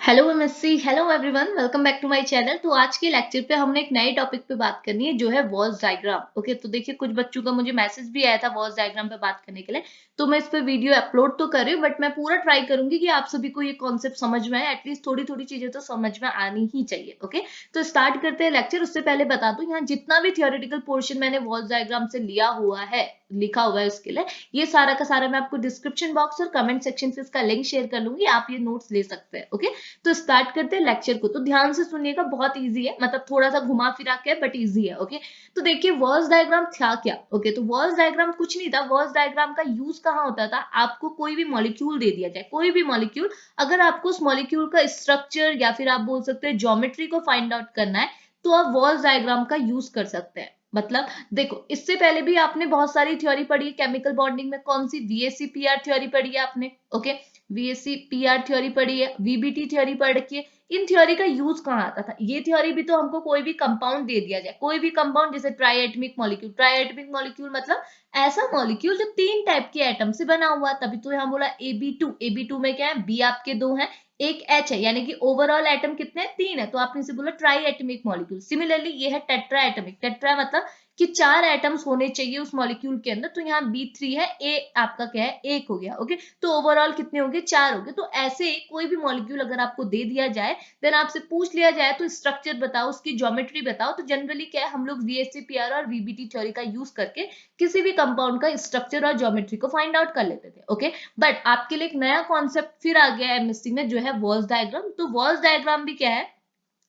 Hello MSc, hello everyone, welcome back to my channel. तो आज के लेक्चर पे हमने एक नए टॉपिक पे बात करनी है जो है वॉल्स डायग्राम। ओके, तो देखिए कुछ बच्चों का मुझे मैसेज भी आया था वॉल्स डायग्राम पे बात करने के लिए, तो मैं इस पे वीडियो अपलोड तो कर रही हूँ, बट मैं पूरा ट्राई करूंगी कि आप सभी को ये कॉन्सेप्ट समझ में आए। एटलीस्ट थोड़ी थोड़ी चीजें तो समझ में आनी ही चाहिए। ओके, तो स्टार्ट करते हैं लेक्चर। उससे पहले बता दूं, यहाँ जितना भी थियोरेटिकल पोर्शन मैंने वॉल्स डायग्राम से लिया हुआ है, लिखा हुआ है उसके लिए, ये सारा का सारा मैं आपको डिस्क्रिप्शन बॉक्स और कमेंट सेक्शन से इसका लिंक शेयर कर लूंगी, आप ये नोट्स ले सकते हैं। ओके, तो स्टार्ट करते हैं लेक्चर को। तो ध्यान से सुनिएगा, बहुत इजी है, मतलब थोड़ा सा घुमा फिरा के बट इजी है। ओके, तो देखिए वर्स डायग्राम था क्या। ओके, तो वर्स डायग्राम कुछ नहीं था। वर्स डायग्राम का यूज कहाँ होता था, आपको कोई भी मॉलिक्यूल दे दिया जाए, कोई भी मॉलिक्यूल, अगर आपको उस मॉलिक्यूल का स्ट्रक्चर या फिर आप बोल सकते हैं ज्योमेट्री को फाइंड आउट करना है, तो आप वर्स डायग्राम का यूज कर सकते हैं। मतलब देखो, इससे पहले भी आपने बहुत सारी थ्योरी पढ़ी है केमिकल बॉन्डिंग में। कौन सी? VSEPR थ्योरी पढ़ी है आपने। ओके, VSEPR थ्योरी पढ़ी है, VBT थ्योरी पढ़ रखी है। इन थ्योरी का यूज कहाँ आता था? ये थ्योरी भी तो हमको कोई भी कंपाउंड दे दिया जाए, कोई भी कंपाउंड, जैसे ट्राइएटमिक मॉलिक्यूल। ट्राइएटमिक मॉलिक्यूल मतलब ऐसा मॉलिक्यूल जो 3 टाइप के एटम से बना हुआ। तभी तो यहाँ बोला AB2। AB2 में क्या है? B आपके 2 है, एक H है, यानी कि ओवरऑल एटम कितने हैं? 3 है, तो आपने इसे बोला ट्राइएटमिक मॉलिक्यूल। सिमिलरली ये है टेट्रा एटमिक। टेट्रा मतलब कि 4 एटम्स होने चाहिए उस मॉलिक्यूल के अंदर, तो यहाँ B3 है, A आपका क्या है? 1 हो गया। ओके, तो ओवरऑल कितने हो गए? 4 हो गए। तो ऐसे कोई भी मॉलिक्यूल अगर आपको दे दिया जाए, देन आपसे पूछ लिया जाए तो स्ट्रक्चर बताओ, उसकी ज्योमेट्री बताओ, तो जनरली क्या है, हम लोग VSEPR और VBT थ्योरी का यूज करके किसी भी कंपाउंड का स्ट्रक्चर और ज्योमेट्री को फाइंड आउट कर लेते थे। ओके, बट आपके लिए एक नया कॉन्सेप्ट फिर आ गया है एमएससी में, जो है वॉल्स डायग्राम। तो वॉल्स डायग्राम भी क्या है?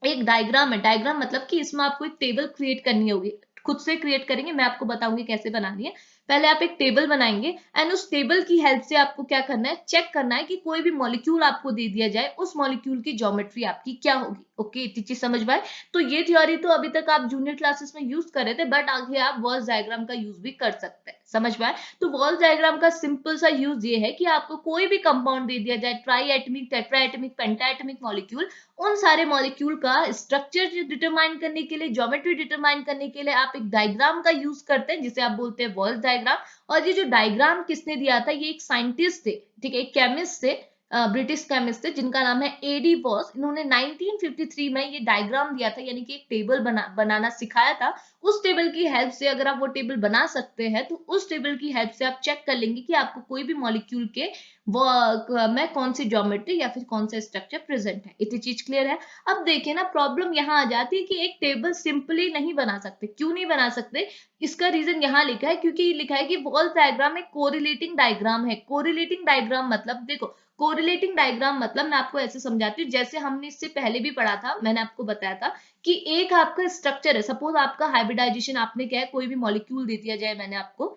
एक डायग्राम है। डायग्राम मतलब कि इसमें आपको एक टेबल क्रिएट करनी होगी, खुद से क्रिएट करेंगे, मैं आपको बताऊंगी कैसे बनानी है। पहले आप एक टेबल बनाएंगे एंड उस टेबल की हेल्प से आपको क्या करना है? चेक करना है कि कोई भी मॉलिक्यूल आपको दे दिया जाए, उस मॉलिक्यूल की ज्योमेट्री आपकी क्या होगी। ओके, इतनी चीज समझ में आए? तो ये थ्योरी तो अभी तक आप जूनियर क्लासेस में यूज कर रहे थे, बट आगे आप वॉल्स डायग्राम का यूज भी कर सकते हैं। समझ में आए? तो वॉल्स डायग्राम का सिंपल सा यूज ये है कि आपको कोई भी कंपाउंड दे दिया जाए, ट्राई एटमिक, टेट्रा एटमिक, पेंटा एटमिक मॉलिक्यूल, उन सारे मॉलिक्यूल का स्ट्रक्चर डिटरमाइन करने के लिए, ज्योमेट्री डिटरमाइन करने के लिए आप एक डायग्राम का यूज करते हैं, जिसे आप बोलते हैं वॉल्स डायग्राम। और ये जो डायग्राम किसने दिया था? ये एक साइंटिस्ट थे, ठीक है, एक केमिस्ट थे, ब्रिटिश केमिस्ट थे, जिनका नाम है एडी वॉल्स। इन्होंने 1953 में ये डायग्राम दिया था, यानी कि एक टेबल बनाना सिखाया था। उस टेबल की हेल्प से, अगर आप वो टेबल बना सकते हैं, तो उस टेबल की हेल्प से आप चेक कर लेंगे कि आपको कोई भी मॉलिक्यूल के वो में कौन सी ज्योमेट्री या फिर कौन सा स्ट्रक्चर प्रेजेंट है। इतनी चीज क्लियर है? अब देखिए ना, प्रॉब्लम यहाँ आ जाती है कि एक टेबल सिंपली नहीं बना सकते। क्यों नहीं बना सकते? इसका रीजन यहाँ लिखा है, क्योंकि लिखा है कि वॉल्स डायग्राम एक कोरिलेटिंग डायग्राम है। कोरिलेटिंग डायग्राम मतलब, देखो, कोरिलेटिंग डायग्राम मतलब मैं आपको ऐसे समझाती हूँ, जैसे हमने इससे पहले भी पढ़ा था, मैंने आपको बताया था कि एक आपका स्ट्रक्चर है। सपोज आपका हाइब्रिडाइजेशन, आपने क्या है, कोई भी मॉलिक्यूल दे दिया जाए मैंने आपको,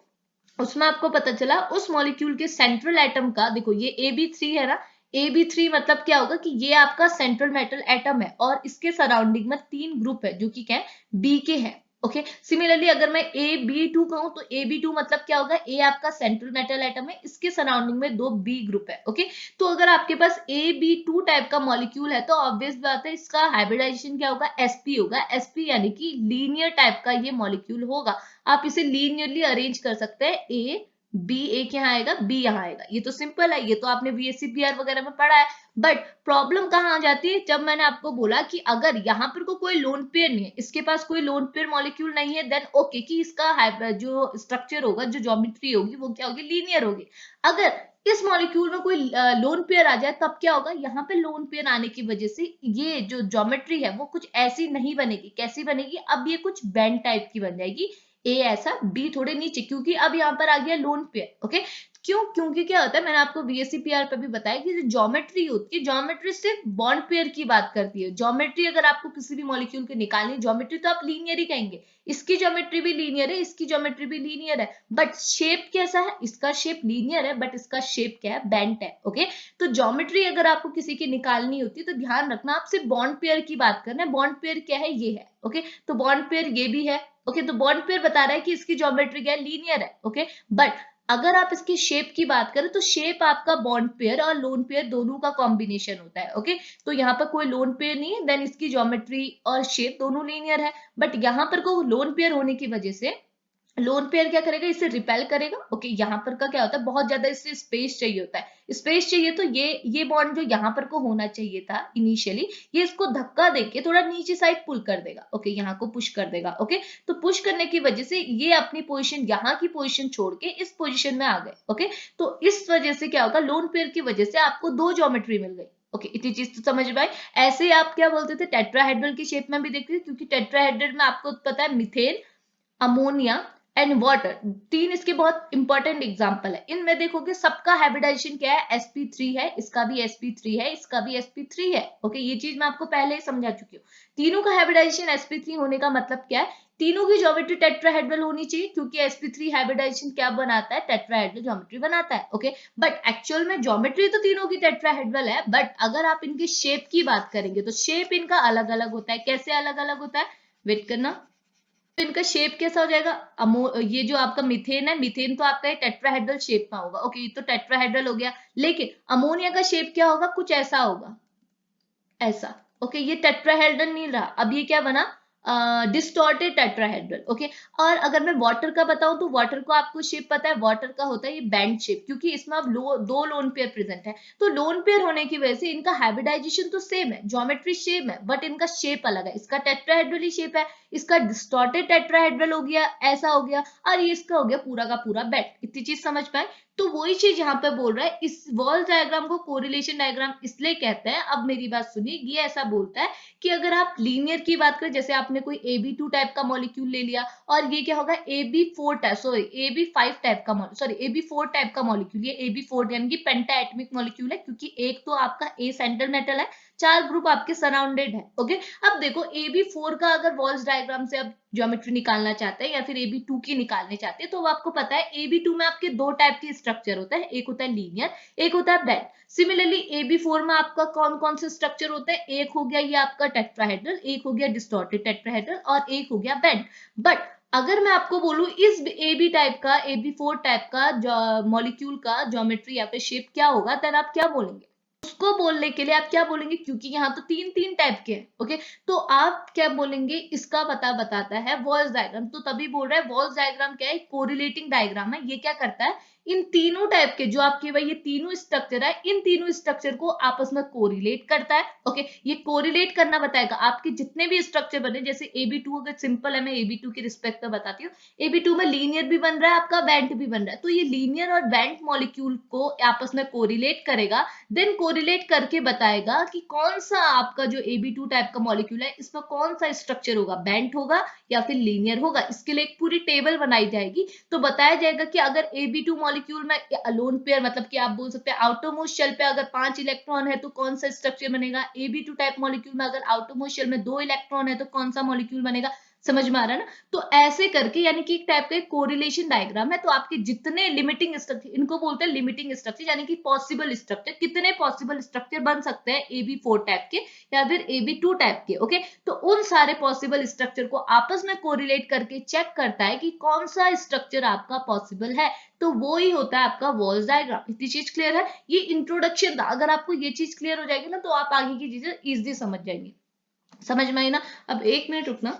उसमें आपको पता चला उस मॉलिक्यूल के सेंट्रल एटम का, देखो ये AB3 है ना, AB3 मतलब क्या होगा कि ये आपका सेंट्रल मेटल एटम है, और इसके सराउंडिंग में 3 ग्रुप है जो कि क्या है? बी के हैं। ओके, सिमिलरली अगर मैं AB2 कहूं, तो AB2 मतलब क्या होगा? ए आपका सेंट्रल मेटल एटम है, इसके सराउंडिंग में 2 बी ग्रुप है। ओके, तो अगर आपके पास AB2 टाइप का मॉलिक्यूल है, तो ऑब्वियस बात है इसका हाइब्रिडाइजेशन क्या होगा? sp होगा। sp यानी कि लीनियर टाइप का ये मॉलिक्यूल होगा। आप इसे लीनियरली अरेंज कर सकते हैं, ए बी, एक यहाँ आएगा, बी यहाँ आएगा। ये तो सिंपल है, ये तो आपने VSEPR वगैरह में पढ़ा है। बट प्रॉब्लम कहाँ आ जाती है? जब मैंने आपको बोला कि अगर यहाँ पर कोई लोन पेयर नहीं है, इसके पास कोई लोन पेयर मॉलिक्यूल नहीं है, देन ओके, कि इसका जो स्ट्रक्चर होगा, जो ज्योमेट्री होगी, वो क्या होगी? लीनियर होगी। अगर इस मॉलिक्यूल में कोई लोन पेयर आ जाए, तब क्या होगा? यहाँ पे लोन पेयर आने की वजह से ये जो ज्योमेट्री है वो कुछ ऐसी नहीं बनेगी। कैसी बनेगी? अब ये कुछ बैंड टाइप की बन जाएगी, ए ऐसा, बी थोड़े नीचे, क्योंकि अब यहाँ पर आ गया लोन पेयर। ओके, क्यों? क्योंकि क्या होता है, मैंने आपको VSEPR पे भी बताया कि जो ज्योमेट्री होती है, ज्योमेट्री सिर्फ बॉन्ड पेयर की बात करती है। ज्योमेट्री अगर आपको किसी भी मॉलिक्यूल की निकालनी, ज्योमेट्री तो आप लीनियर ही कहेंगे, इसकी ज्योमेट्री भी लीनियर है, इसकी ज्योमेट्री भी लीनियर है, बट शेप कैसा है? इसका शेप लीनियर है, बट इसका शेप क्या है? बेंट है। ओके, तो ज्योमेट्री अगर आपको किसी की निकालनी होती है, तो ध्यान रखना, आप सिर्फ बॉन्ड पेयर की बात करना है। बॉन्ड पेयर क्या है? ये है। ओके, तो बॉन्ड पेयर ये भी है। ओके, तो बॉन्ड पेयर बता रहा है कि इसकी ज्योमेट्री क्या है? लीनियर है। ओके, बट अगर आप इसकी शेप की बात करें, तो शेप आपका बॉन्ड पेयर और लोन पेयर दोनों का कॉम्बिनेशन होता है। ओके, तो यहाँ पर कोई लोन पेयर नहीं है, देन इसकी ज्योमेट्री और शेप दोनों लीनियर है। बट यहाँ पर कोई लोन पेयर होने की वजह से लोन पेयर क्या करेगा, इसे रिपेल करेगा। ओके, यहाँ पर का क्या होता है, बहुत ज्यादा इससे स्पेस चाहिए होता है, स्पेस चाहिए तो ये बॉन्ड जो यहाँ पर को होना चाहिए था इनिशियली, ये इसको धक्का देके थोड़ा नीचे साइड पुल कर देगा। ओके, यहाँ को पुश कर देगा। ओके, तो पुश करने की वजह से ये अपनी पोजीशन, यहाँ की पोजीशन छोड़ के इस पोजीशन में आ गए। ओके, तो इस वजह से क्या होगा, लोन पेयर की वजह से आपको दो ज्योमेट्री मिल गई। ओके, इतनी चीज तो समझ में आई। ऐसे आप क्या बोलते थे, टेट्राहेड्रल की शेप में भी देखते थे, क्योंकि टेट्राहेड्रल में आपको पता है मिथेन, अमोनिया एंड वाटर, तीन इसके बहुत इंपॉर्टेंट एग्जांपल है। इनमें देखोगे सबका हाइब्रिडाइजेशन क्या है, sp3 है, इसका भी sp3 है, इसका भी sp3 है। ओके, ये चीज मैं आपको पहले ही समझा चुकी हूँ। तीनों का हाइब्रिडाइजेशन sp3 होने का मतलब क्या है, तीनों की ज्योमेट्री टेट्राहेड्रल होनी चाहिए, क्योंकि sp3 हाइब्रिडाइजेशन क्या बनाता है, टेट्राहेड्रल ज्योमेट्री बनाता है। ओके, बट एक्चुअल में ज्योमेट्री तो तीनों की टेट्राहेड्रल है, बट अगर आप इनकी शेप की बात करेंगे तो शेप इनका अलग अलग होता है। कैसे अलग अलग होता है, वेट करना। तो इनका शेप कैसा हो जाएगा, ये जो आपका मीथेन है, मीथेन तो आपका टेट्राहेड्रल शेप में होगा। ओके, ये तो टेट्राहेड्रल हो गया, लेकिन अमोनिया का शेप क्या होगा, कुछ ऐसा होगा, ऐसा। ओके, ये टेट्राहेड्रल नहीं रहा, अब ये क्या बना, डिस्टॉर्टेड टेट्राहेड्रल। ओके, और अगर मैं वाटर का बताऊं तो वाटर को आपको शेप पता है, वाटर का होता है ये बैंड शेप, क्योंकि इसमें अब दो लोन पेयर प्रेजेंट है। तो लोन पेयर होने की वजह से इनका हाइब्रिडाइजेशन तो सेम है, ज्योमेट्री सेम है, बट इनका शेप अलग है। इसका टेट्राहेड्रल ही शेप है, इसका डिस्टॉर्टेड टेट्राहेड्रल हो गया, ऐसा हो गया, और ये इसका हो गया पूरा का पूरा बैंड। इतनी चीज समझ पाए। तो वही चीज यहाँ पे बोल रहा है, इस वॉल डायग्राम को कोरिलेशन डायग्राम इसलिए कहते हैं। अब मेरी बात सुनिए, ये ऐसा बोलता है कि अगर आप लीनियर की बात करें, जैसे आपने कोई AB2 टाइप का मॉलिक्यूल ले लिया, और ये क्या होगा, AB4 type, sorry AB5 type का, सॉरी AB4 टाइप का मॉलिक्यूल, ये AB4 यानी कि पेंटा एटमिक मॉलिक्यूल है, क्योंकि एक तो आपका ए सेंट्रल मेटल है, चार ग्रुप आपके सराउंडेड है। ओके, अब देखो AB4 का अगर वॉल्स डायग्राम से अब ज्योमेट्री निकालना चाहते हैं, या फिर AB2 की निकालने चाहते हैं, तो आपको पता है AB2 में आपके दो टाइप के स्ट्रक्चर होता है, एक होता है लीनियर, एक होता है बेंड। सिमिलरली AB4 में आपका कौन कौन से स्ट्रक्चर होते हैं, एक हो गया ये आपका टेट्राहेड्रल, एक हो गया डिस्टॉर्टेड टेट्राहेड्रल, और एक हो गया बेंड। बट अगर मैं आपको बोलूं इस AB टाइप का, AB4 टाइप का मॉलिक्यूल का ज्योमेट्री या फिर शेप क्या होगा, देन आप क्या बोलेंगे, उसको बोलने के लिए आप क्या बोलेंगे, क्योंकि यहाँ तो तीन तीन टाइप के हैं। ओके, तो आप क्या बोलेंगे, इसका बताता है वॉल्स डायग्राम। तो तभी बोल रहा है वॉल्स डायग्राम क्या है, कोरिलेटिंग डायग्राम है। ये क्या करता है, इन तीनों टाइप के जो आपके भाई ये तीनों स्ट्रक्चर है, इन तीनों स्ट्रक्चर को आपस में कोरिलेट करता है। ओके, ये कोरिलेट करना बताएगा आपके जितने भी स्ट्रक्चर बने, जैसे AB2 अगर सिंपल है, मैं AB2 की रिस्पेक्ट में बताती हूँ। AB2 में लीनियर भी बन रहा है आपका, बैंड भी बन रहा है, तो ये लीनियर और बैंड मॉलिक्यूल को आपस में कोरिलेट करेगा, देन कोरिलेट करके बताएगा कि कौन सा आपका जो AB2 टाइप का मॉलिक्यूल है, इसमें कौन सा स्ट्रक्चर होगा, बैंड होगा या फिर लीनियर होगा। इसके लिए एक पूरी टेबल बनाई जाएगी, तो बताया जाएगा कि अगर AB2 मॉलिक्यूल में लोन पेयर, मतलब कि आप बोल सकते हैं आउटरमोस्ट शेल पे अगर 5 इलेक्ट्रॉन है तो कौन सा स्ट्रक्चर बनेगा, AB2 टाइप मॉलिक्यूल में अगर आउटरमोस्ट शेल में 2 इलेक्ट्रॉन है तो कौन सा मॉलिक्यूल बनेगा। समझ में आ रहा है ना। तो ऐसे करके, यानी कि एक टाइप का कोरिलेशन डायग्राम है, तो आपके जितने लिमिटिंग स्ट्रक्चर, इनको बोलते हैं लिमिटिंग स्ट्रक्चर, यानी कि पॉसिबल स्ट्रक्चर, कितने पॉसिबल स्ट्रक्चर बन सकते हैं AB4 टाइप के या फिर AB2 टाइप के। ओके, तो उन सारे पॉसिबल स्ट्रक्चर को आपस में कोरिलेट करके चेक करता है कि कौन सा स्ट्रक्चर आपका पॉसिबल है, तो वो ही होता है आपका वॉल्स डायग्राम। इतनी चीज क्लियर है, ये इंट्रोडक्शन था। अगर आपको ये चीज क्लियर हो जाएगी ना, तो आप आगे की चीजें इजीली समझ जाएंगे। समझ में आई ना। अब एक मिनट रुकना।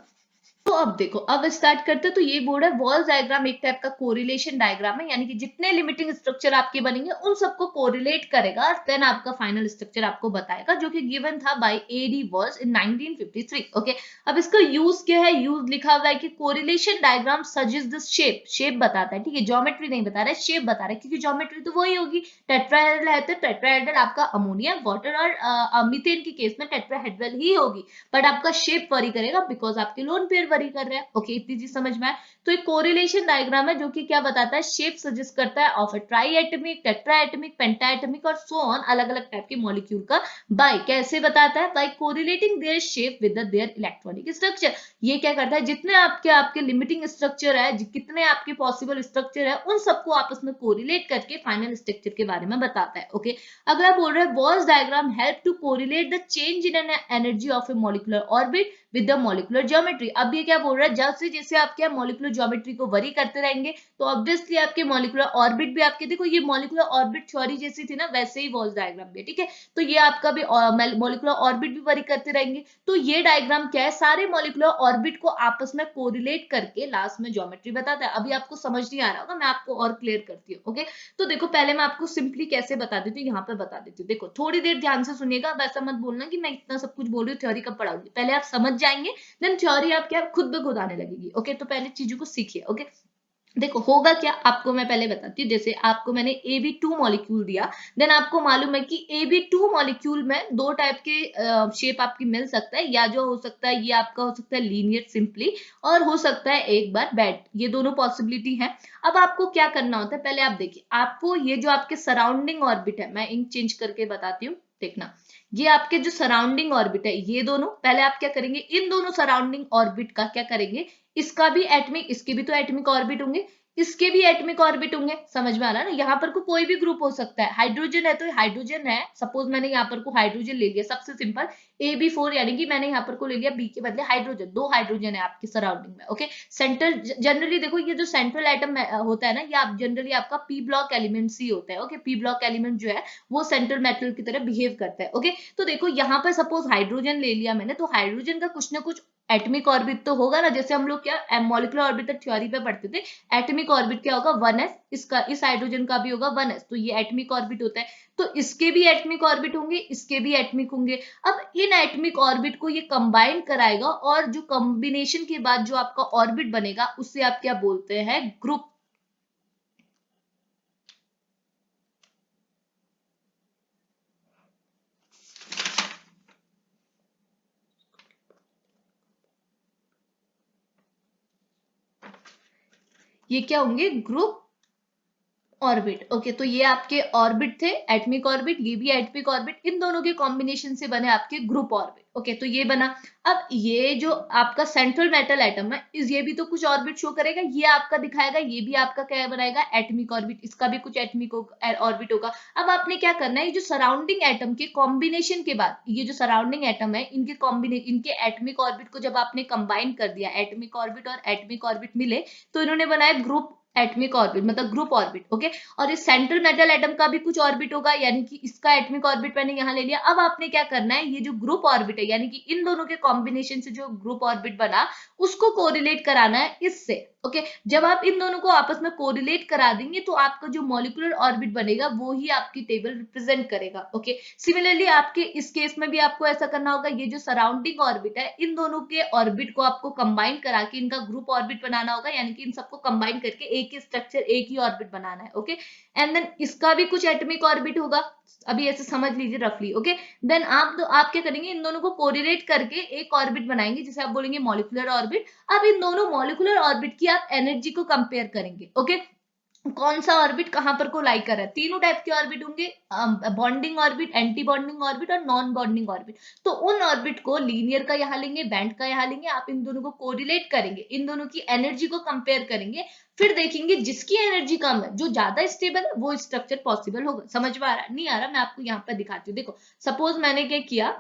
तो अब देखो, अब स्टार्ट करते, तो ये बोर्ड है वॉल डायग्राम, एक टाइप का कोरिलेशन डायग्राम है, यानी कि जितने लिमिटिंग स्ट्रक्चर आपके बनेंगे उन सबको कोरिलेट करेगा, देन आपका फाइनल स्ट्रक्चर आपको बताएगा, जो कि गिवन था by A D Walsh in 1953। Okay, अब इसका यूज क्या है, यूज लिखा हुआ है कि correlation diagram suggest the shape, shape बताता है, ठीक है, ज्योमेट्री नहीं बता रहा है, शेप बता रहा है, क्योंकि ज्योमेट्री तो वही होगी, टेट्राहेड्रल है तो टेट्राहेड्रल आपका अमोनिया, वाटर और मीथेन के केस में टेट्राहेड्रल ही होगी, बट आपका शेप वरी करेगा बिकॉज आपके लोन पेयर वरी कर रहे हैं। ओके, इतनी चीज समझ में आए। तो एक कोरिलेशन डायग्राम है जो कि क्या बताता है, शेप सजेस्ट करता है ऑफ अ ट्राईएटमिक, टेट्राएटमिक, पेंटाएटमिक और सो ऑन, अलग अलग टाइप के मॉलिक्यूल का, बाय कैसे बताता है, by correlating their shape with their electronic structure. ये क्या करता है, जितने आपके आपके लिमिटिंग स्ट्रक्चर है, कितने आपके पॉसिबल स्ट्रक्चर है, उन सबको आपस में कोरिलेट करके फाइनल स्ट्रक्चर के बारे में बताता है। ओके, अगला बोल रहे हैं Walsh diagram help to correlate the change in an energy of a molecular orbit with the molecular geometry. अब ये ये क्या बोल रहा है, जैसे जैसे आप क्या मॉलिक्यूलर ज्योमेट्री को वरी करते रहेंगे तो ऑब्वियसली आपके मॉलिक्यूलर ऑर्बिट भी आपके, देखो ये मॉलिक्यूलर ऑर्बिट थ्योरी जैसी थी ना, वैसे ही वॉल्स डायग्राम भी, ठीक है। तो ये आपका भी मॉलिक्यूलर ऑर्बिट भी वरी करते रहेंगे। तो ये डायग्राम क्या है, सारे मॉलिक्यूलर ऑर्बिट को आपस में कोरिलेट करके लास्ट में ज्योमेट्री बताता है। अभी आपको समझ नहीं आ रहा होगा, मैं आपको और क्लियर करती हूँ। ओके, तो देखो पहले मैं आपको सिंपली कैसे बता देती हूँ, यहाँ पे बता देती हूँ। देखो थोड़ी देर ध्यान से सुनिएगा, वैसा मत बोलना कि मैं इतना सब कुछ बोल रही हूँ, थ्योरी कब पढ़ाऊंगी। पहले आप समझ जाएंगे, देन थ्योरी आप क्या खुद ब खुद आने लगेगी। ओके, तो पहले चीजों को सीखिए। ओके, देखो होगा क्या, आपको मैं पहले बताती हूँ। जैसे आपको मैंने Ab2 मॉलिक्यूल दिया, देन आपको मालूम है कि Ab2 मॉलिक्यूल में दो टाइप के शेप आपकी मिल सकता है, या जो हो सकता है ये आपका हो सकता है लीनियर सिंपली, और हो सकता है एक बार बेड, ये दोनों पॉसिबिलिटी है। अब आपको क्या करना होता है, पहले आप देखिए, आपको ये जो आपके सराउंडिंग ऑर्बिट है, मैं इंक चेंज करके बताती हूँ, देखना। ये आपके जो सराउंडिंग ऑर्बिट है, ये दोनों, पहले आप क्या करेंगे, इन दोनों सराउंडिंग ऑर्बिट का क्या करेंगे, इसका भी एटमिक, इसके भी तो एटमिक ऑर्बिट होंगे, इसके भी एटमिक ऑर्बिट होंगे। समझ में आ रहा है ना, यहाँ पर को कोई भी ग्रुप हो सकता है, हाइड्रोजन है तो हाइड्रोजन है, सपोज मैंने यहाँ पर को हाइड्रोजन ले लिया, सबसे सिंपल Ab4, यानी कि मैंने यहाँ पर को ले लिया बी के बदले हाइड्रोजन, दो हाइड्रोजन है आपके सराउंडिंग में। ओके, सेंट्रल जनरली देखो ये जो सेंट्रल एटम होता है ना, ये आप जनरली आपका पी ब्लॉक एलिमेंट सी होता है। ओके, पी ब्लॉक एलिमेंट जो है वो सेंट्रल मेटल की तरह बिहेव करता है। ओके, तो देखो यहाँ पर सपोज हाइड्रोजन ले लिया मैंने, तो हाइड्रोजन का कुछ ना कुछ एटमिक ऑर्बिट तो होगा ना, जैसे हम लोग क्या मॉलिक्यूलर ऑर्बिटल थ्योरी पे पढ़ते थे, एटमिक ऑर्बिट क्या होगा 1s, इसका इस हाइड्रोजन का भी होगा 1s, तो ये एटमिक ऑर्बिट होता है। तो इसके भी एटमिक ऑर्बिट होंगे, इसके भी एटमिक होंगे। अब इन एटमिक ऑर्बिट को ये कंबाइन कराएगा, और जो कॉम्बिनेशन के बाद जो आपका ऑर्बिट बनेगा उससे आप क्या बोलते हैं, ग्रुप। ये क्या होंगे, ग्रुप ऑर्बिट। ओके, तो ये आपके ऑर्बिट थे, एटमिक ऑर्बिट, ये भी एटमिक ऑर्बिट, इन दोनों के कॉम्बिनेशन से बने आपके ग्रुप ऑर्बिट। ओके, तो ये बना। अब ये जो आपका सेंट्रल मेटल एटम है, इस ये भी तो कुछ ऑर्बिट शो करेगा, ये आपका दिखाएगा, ये भी आपका क्या बनाएगा, एटमिक ऑर्बिट, इसका भी कुछ एटमिक ऑर्बिट होगा। अब आपने क्या करना है, ये जो सराउंडिंग एटम के कॉम्बिनेशन के बाद, ये जो सराउंडिंग एटम है इनके कॉम्बिनेशन, इनके एटमिक ऑर्बिट को जब आपने कंबाइन कर दिया, एटमिक ऑर्बिट और एटमिक ऑर्बिट मिले, तो इन्होंने बनाया ग्रुप एटमिक ऑर्बिट, मतलब ग्रुप ऑर्बिट। ओके, और इस सेंट्रल मेटल एटम का भी कुछ ऑर्बिट होगा, यानी कि इसका एटमिक ऑर्बिट मैंने यहाँ ले लिया। अब आपने क्या करना है, ये जो ग्रुप ऑर्बिट है, यानी कि इन दोनों के कॉम्बिनेशन से जो ग्रुप ऑर्बिट बना, उसको कोरिलेट कराना है इससे। ओके, जब आप इन दोनों को आपस में कोरिलेट करा देंगे, तो आपका जो मॉलिक्यूलर ऑर्बिट बनेगा वो ही आपकी टेबल रिप्रेजेंट करेगा। ओके, सिमिलरली आपके इस केस में भी आपको ऐसा करना होगा, ये जो सराउंडिंग ऑर्बिट है, इन दोनों के ऑर्बिट को आपको कंबाइन करा के इनका ग्रुप ऑर्बिट बनाना होगा, यानी कि इन सबको कंबाइन करके एक ही स्ट्रक्चर, एक ही ऑर्बिट बनाना है। ओके, एंड देन इसका भी कुछ एटमिक ऑर्बिट होगा, अभी ऐसे समझ लीजिए रफली। ओके, देन आप क्या करेंगे, इन दोनों को कोरिलेट करके एक ऑर्बिट बनाएंगे, जिसे आप बोलेंगे मॉलिक्यूलर ऑर्बिट। अब इन दोनों मॉलिक्यूलर ऑर्बिट की आप एनर्जी को कंपेयर करेंगे। ओके, कौन सा ऑर्बिट कहां पर को लाई कर रहा है, तीनों टाइप के ऑर्बिट होंगे, bonding orbit, anti bonding orbit और नॉन बॉन्डिंग ऑर्बिट। तो उन ऑर्बिट को लीनियर का यहाँ लेंगे, बैंड का यहाँ लेंगे, आप इन दोनों को कोरिलेट करेंगे, इन दोनों की एनर्जी को कंपेयर करेंगे, फिर देखेंगे जिसकी एनर्जी कम है, जो ज्यादा स्टेबल है, वो स्ट्रक्चर पॉसिबल होगा। समझ में आ रहा है, नहीं आ रहा, मैं आपको यहाँ पर दिखाती हूँ। देखो सपोज मैंने क्या किया,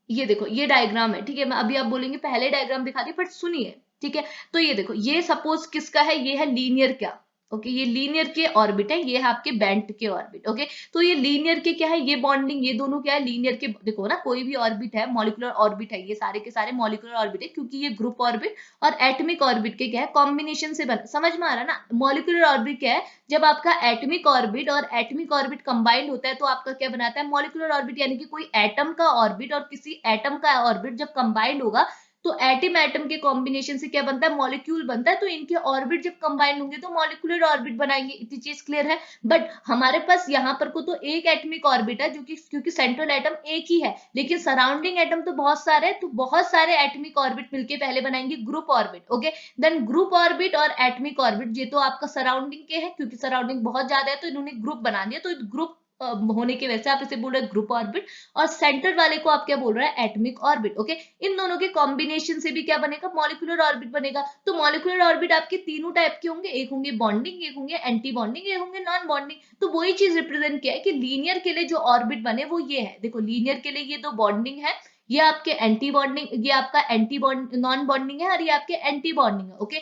ये देखो ये डायग्राम है, ठीक है। मैं अभी आप बोलेंगे पहले डायग्राम दिखा दी, बट सुनिए, ठीक है। तो ये देखो, ये सपोज किसका है, ये है लीनियर का। ओके, ये लीनियर के ऑर्बिट है, ये है आपके बेंट के ऑर्बिट। ओके, तो ये लीनियर के क्या है, ये बॉन्डिंग, ये दोनों क्या है, लीनियर के। देखो ना, कोई भी ऑर्बिट है मॉलिक्यूलर ऑर्बिट है, ये सारे के सारे मॉलिक्यूलर ऑर्बिट है, क्योंकि ये ग्रुप ऑर्बिट और एटमिक ऑर्बिट के क्या है, कॉम्बिनेशन से बना। समझ में आ रहा है ना, मॉलिक्यूलर ऑर्बिट क्या है, जब आपका एटमिक ऑर्बिट और एटमिक ऑर्बिट कंबाइंड होता है, तो आपका क्या बनाता है, मॉलिक्यूलर ऑर्बिट, यानी कि कोई एटम का ऑर्बिट और किसी एटम का ऑर्बिट जब कंबाइंड होगा, तो एटम एटम के कॉम्बिनेशन से क्या बनता है, मॉलिक्यूल बनता है। तो इनके ऑर्बिट जब कंबाइंड होंगे तो मॉलिक्यूलर ऑर्बिट बनाएंगे। इतनी चीज क्लियर है। बट हमारे पास यहाँ पर को तो एक एटमिक ऑर्बिट है, जो कि क्योंकि सेंट्रल एटम एक ही है, लेकिन सराउंडिंग एटम तो बहुत सारे हैं, तो बहुत सारे एटमिक ऑर्बिट मिलके पहले बनाएंगे group orbit. Okay, then group orbit और एटमिक ऑर्बिट, ये तो आपका सराउंडिंग के है, क्योंकि सराउंडिंग बहुत ज्यादा है, तो इन्होंने ग्रुप बना दिया, तो ग्रुप होने की वजह से आप इसे बोल रहे हैं ग्रुप ऑर्बिट, और सेंटर वाले को आप क्या बोल रहे हैं, एटमिक ऑर्बिट। ओके, इन दोनों के कॉम्बिनेशन से भी क्या बनेगा, मॉलिक्यूलर ऑर्बिट बनेगा। तो मॉलिक्यूलर ऑर्बिट आपके तीनों टाइप के होंगे, एक होंगे बॉन्डिंग, एक होंगे एंटी बॉन्डिंग, एक होंगे नॉन बॉन्डिंग। तो वही चीज रिप्रेजेंट किया है कि लीनियर के लिए जो ऑर्बिट बने वो ये है। देखो लीनियर के लिए ये दो बॉन्डिंग है, ये आपके एंटी बॉन्डिंग, ये आपका एंटी बॉन्ड नॉन बॉन्डिंग है और ये आपके एंटी बॉन्डिंग है। ओके,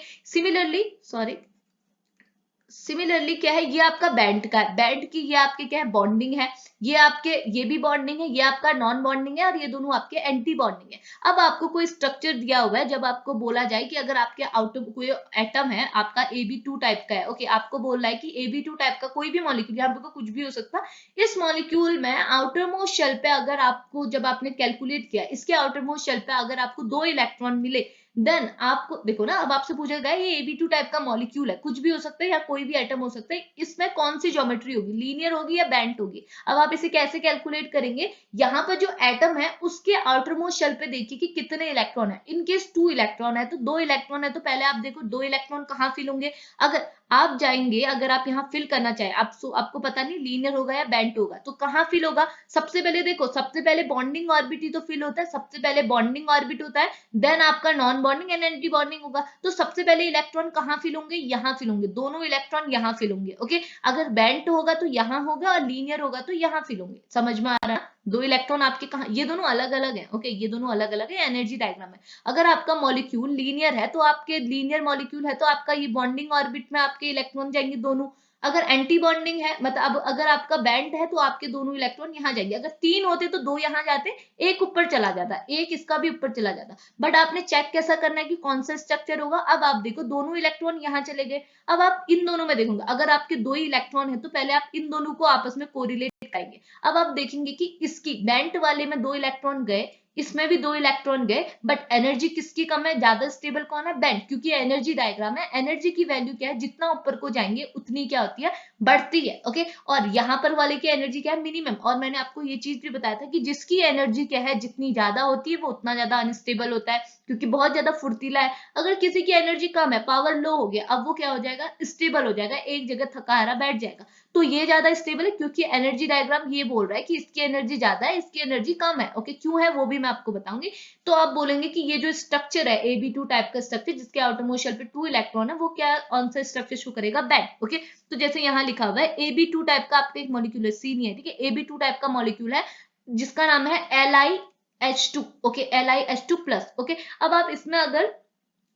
सिमिलरली क्या है, ये आपका बैंड का है, बैंड की ये आपके क्या है बॉन्डिंग है, ये आपके ये भी बॉन्डिंग है, ये आपका नॉन बॉन्डिंग है और ये दोनों आपके एंटी बॉन्डिंग है। अब आपको कोई स्ट्रक्चर दिया हुआ है, जब आपको बोला जाए कि अगर आपके आउटर कोई एटम है आपका AB2 टाइप का है, ओके, आपको बोल रहा है कि AB2 टाइप का कोई भी मॉलिक्यूल, यहाँ पे कुछ भी हो सकता है, इस मॉलिक्यूल में आउटर मोस्ट शेल पे अगर आपको, जब आपने कैलकुलेट किया इसके आउटर मोस्ट शेल पे अगर आपको 2 इलेक्ट्रॉन मिले, देन आपको देखो ना, अब आपसे पूछा गया ये AB2 टाइप का मॉलिक्यूल है, कुछ भी हो सकता है या कोई भी एटम हो सकता है, इसमें कौन सी ज्योमेट्री होगी, लीनियर होगी या बैंड होगी। अब आप इसे कैसे कैलकुलेट करेंगे, यहाँ पर जो एटम है उसके आउटर मोस्ट शेल पे देखिए कि कितने इलेक्ट्रॉन है, इनकेस 2 इलेक्ट्रॉन है तो 2 इलेक्ट्रॉन है, तो पहले आप देखो 2 इलेक्ट्रॉन कहाँ फिल होंगे। अगर आप जाएंगे, अगर आप यहाँ फिल करना चाहे, आपको पता नहीं लीनियर होगा या बैंड होगा, तो कहाँ फिल होगा, सबसे पहले देखो, सबसे पहले बॉन्डिंग ऑर्बिट ही तो फिल होता है, सबसे पहले बॉन्डिंग ऑर्बिट होता है, देन आपका non bonding and anti bonding होगा। तो सबसे पहले इलेक्ट्रॉन कहाँ फिल होंगे, यहाँ फिल होंगे, दोनों इलेक्ट्रॉन यहाँ फिल होंगे। ओके, अगर बैंड होगा तो यहाँ होगा और लीनियर होगा तो यहाँ फिल होंगे। समझ में आ रहा है, दो इलेक्ट्रॉन आपके कहा, ये दोनों अलग अलग है। ओके, ये दोनों अलग अलग है, एनर्जी डायग्राम है। अगर आपका मॉलिक्यूल लीनियर है तो आपके लीनियर मॉलिक्यूल है तो आपका ये बॉन्डिंग ऑर्बिट में आपके इलेक्ट्रॉन जाएंगे दोनों। अगर एंटी बॉन्डिंग है, मतलब अगर आपका बैंड है तो आपके दोनों इलेक्ट्रॉन यहाँ जाएंगे। अगर 3 होते तो 2 यहाँ जाते, एक ऊपर चला जाता, एक इसका भी ऊपर चला जाता। बट आपने चेक कैसा करना है कि कौन सा स्ट्रक्चर होगा। अब आप देखो दोनों इलेक्ट्रॉन यहाँ चले गए, अब आप इन दोनों में देखोगे, अगर आपके 2 इलेक्ट्रॉन है तो पहले आप इन दोनों को आपस में कोरिलेट करेंगे। अब आप देखेंगे कि इसकी बैंड वाले में 2 इलेक्ट्रॉन गए, इसमें भी 2 इलेक्ट्रॉन गए, बट एनर्जी किसकी कम है, ज्यादा स्टेबल कौन है, बैंड, क्योंकि एनर्जी डायग्राम है, एनर्जी की वैल्यू क्या है, जितना ऊपर को जाएंगे उतनी क्या होती है, बढ़ती है। ओके, और यहाँ पर वाले की एनर्जी क्या है, मिनिमम। और मैंने आपको ये चीज भी बताया था कि जिसकी एनर्जी क्या है, जितनी ज्यादा होती है वो उतना ज्यादा अनस्टेबल होता है, क्योंकि बहुत ज्यादा फुर्तीला है। अगर किसी की एनर्जी कम है, पावर लो हो गया, अब वो क्या हो जाएगा, स्टेबल हो जाएगा, एक जगह थका हारा बैठ जाएगा। तो ये ज्यादा स्टेबल है, क्योंकि एनर्जी डायग्राम ये बोल रहा है कि इसकी एनर्जी ज्यादा है, इसकी एनर्जी कम है। ओके, क्यों है वो भी मैं आपको बताऊंगी। तो आप बोलेंगे कि ये जो स्ट्रक्चर है AB2 टाइप का स्ट्रक्चर, जिसके आउटरमोस्ट शेल पे 2 इलेक्ट्रॉन है, वो क्या कौन सा स्ट्रक्चर शो करेगा, बैंड। ओके, तो जैसे यहाँ लिखा हुआ है AB2 टाइप का आपका एक मॉलिक्यूल है, सी नहीं है, ठीक है, AB2 टाइप का मॉलिक्यूल है जिसका नाम है LiH2। Okay, LiH2 plus. Okay, अब आप इसमें अगर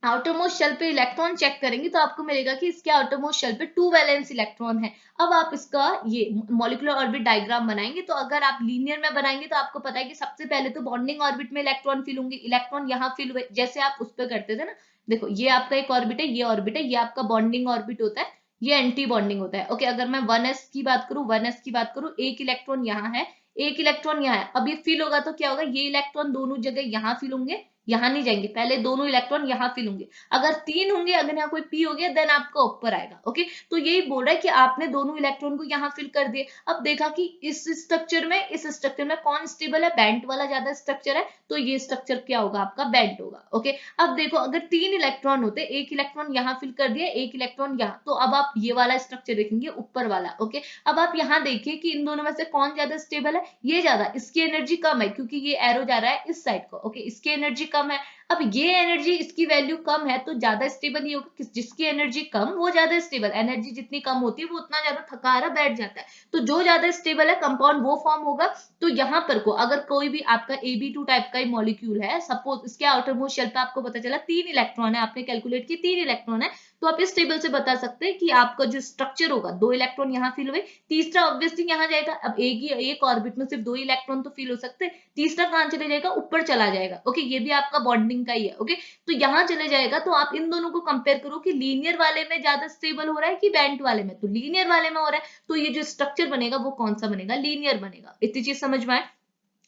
आउटरमोस्ट शेल पे इलेक्ट्रॉन चेक करेंगे तो आपको मिलेगा कि इसके आउटरमोस्ट शेल पे 2 वैलेंस इलेक्ट्रॉन है। अब आप इसका ये मॉलिक्यूलर ऑर्बिट डायग्राम बनाएंगे, तो अगर आप लीनियर में बनाएंगे तो आपको पता है कि सबसे पहले तो बॉन्डिंग ऑर्बिट में इलेक्ट्रॉन फिल होंगे, इलेक्ट्रॉन यहाँ फिल हुए, जैसे आप उस पर करते थे ना। देखो ये आपका एक ऑर्बिट है, ये ऑर्बिट है, ये आपका बॉन्डिंग ऑर्बिट होता है, ये एंटी बॉन्डिंग होता है। ओके, अगर मैं 1s की बात करूं, 1s की बात करूं, एक इलेक्ट्रॉन यहाँ है, एक इलेक्ट्रॉन यहाँ है। अब ये फिल होगा तो क्या होगा, ये इलेक्ट्रॉन दोनों जगह यहाँ फिल होंगे, यहाँ नहीं जाएंगे, पहले दोनों इलेक्ट्रॉन यहाँ फिल होंगे। अगर 3 होंगे, अगर यहाँ कोई p हो गया, देन आपका ऊपर आएगा। ओके, तो यही बोल रहा है कि आपने दोनों इलेक्ट्रॉन को यहाँ फिल कर दिए। अब देखा कि इस स्ट्रक्चर में कौन स्टेबल है, बैंड वाला ज्यादा स्ट्रक्चर है, तो ये स्ट्रक्चर क्या होगा, आपका बैंड होगा। ओके, अब देखो अगर 3 इलेक्ट्रॉन होते, एक इलेक्ट्रॉन यहाँ फिल कर दिया, एक इलेक्ट्रॉन यहाँ, तो अब आप ये वाला स्ट्रक्चर देखेंगे, ऊपर वाला। ओके, अब आप यहाँ देखिए कि इन दोनों में से कौन ज्यादा स्टेबल है, ये ज्यादा, इसकी एनर्जी कम है क्योंकि ये एरो जा रहा है इस साइड को। ओके, इसकी एनर्जी कम है। अब ये एनर्जी, इसकी वैल्यू कम है तो ज्यादा स्टेबल ही होगा, जिसकी एनर्जी कम वो ज्यादा स्टेबल, एनर्जी जितनी कम होती है वो उतना ज्यादा थकारा बैठ जाता है, तो जो ज्यादा स्टेबल है कंपाउंड वो फॉर्म होगा। तो यहाँ पर को अगर कोई भी आपका AB2 टाइप का मॉलिक्यूल है, सपोज इसके आउटर मोस्ट शेल पे आपको पता चला 3 इलेक्ट्रॉन है, आपने कैलकुलेट की 3 इलेक्ट्रॉन है, तो आप इस टेबल से बता सकते हैं कि आपका जो स्ट्रक्चर होगा, 2 इलेक्ट्रॉन यहाँ फिल हुए, तीसरा ऑब्वियसली यहाँ जाएगा। अब एक ऑर्बिट में सिर्फ 2 इलेक्ट्रॉन तो फिल हो सकते हैं, तीसरा कहाँ चले जाएगा, ऊपर चला जाएगा। ओके, ये भी आपका बॉन्डिंग का ही है। ओके, तो यहाँ चले जाएगा, तो आप इन दोनों को कंपेयर करो कि लीनियर वाले में ज्यादा स्टेबल हो रहा है कि बैंड वाले में, तो लीनियर वाले में हो रहा है, तो ये जो स्ट्रक्चर बनेगा वो कौन सा बनेगा, लीनियर बनेगा। इतनी चीज समझ में आए।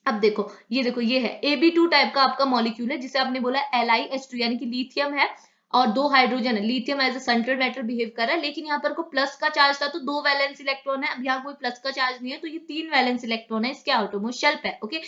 अब देखो ये है AB2 टाइप का आपका मॉलिक्यूल है, जिसे आपने बोला LiH2, यानी कि लिथियम है और 2 हाइड्रोजन है। Lithium as a central metal behave कर रहा है, लेकिन यहाँ पर को प्लस का चार्ज था तो 2 वैलेंस इलेक्ट्रॉन है। अब यहाँ कोई प्लस का चार्ज नहीं है, तो ये 3 वैलेंस इलेक्ट्रॉन है इसके आउटरमोस्ट शेल पे। ओके,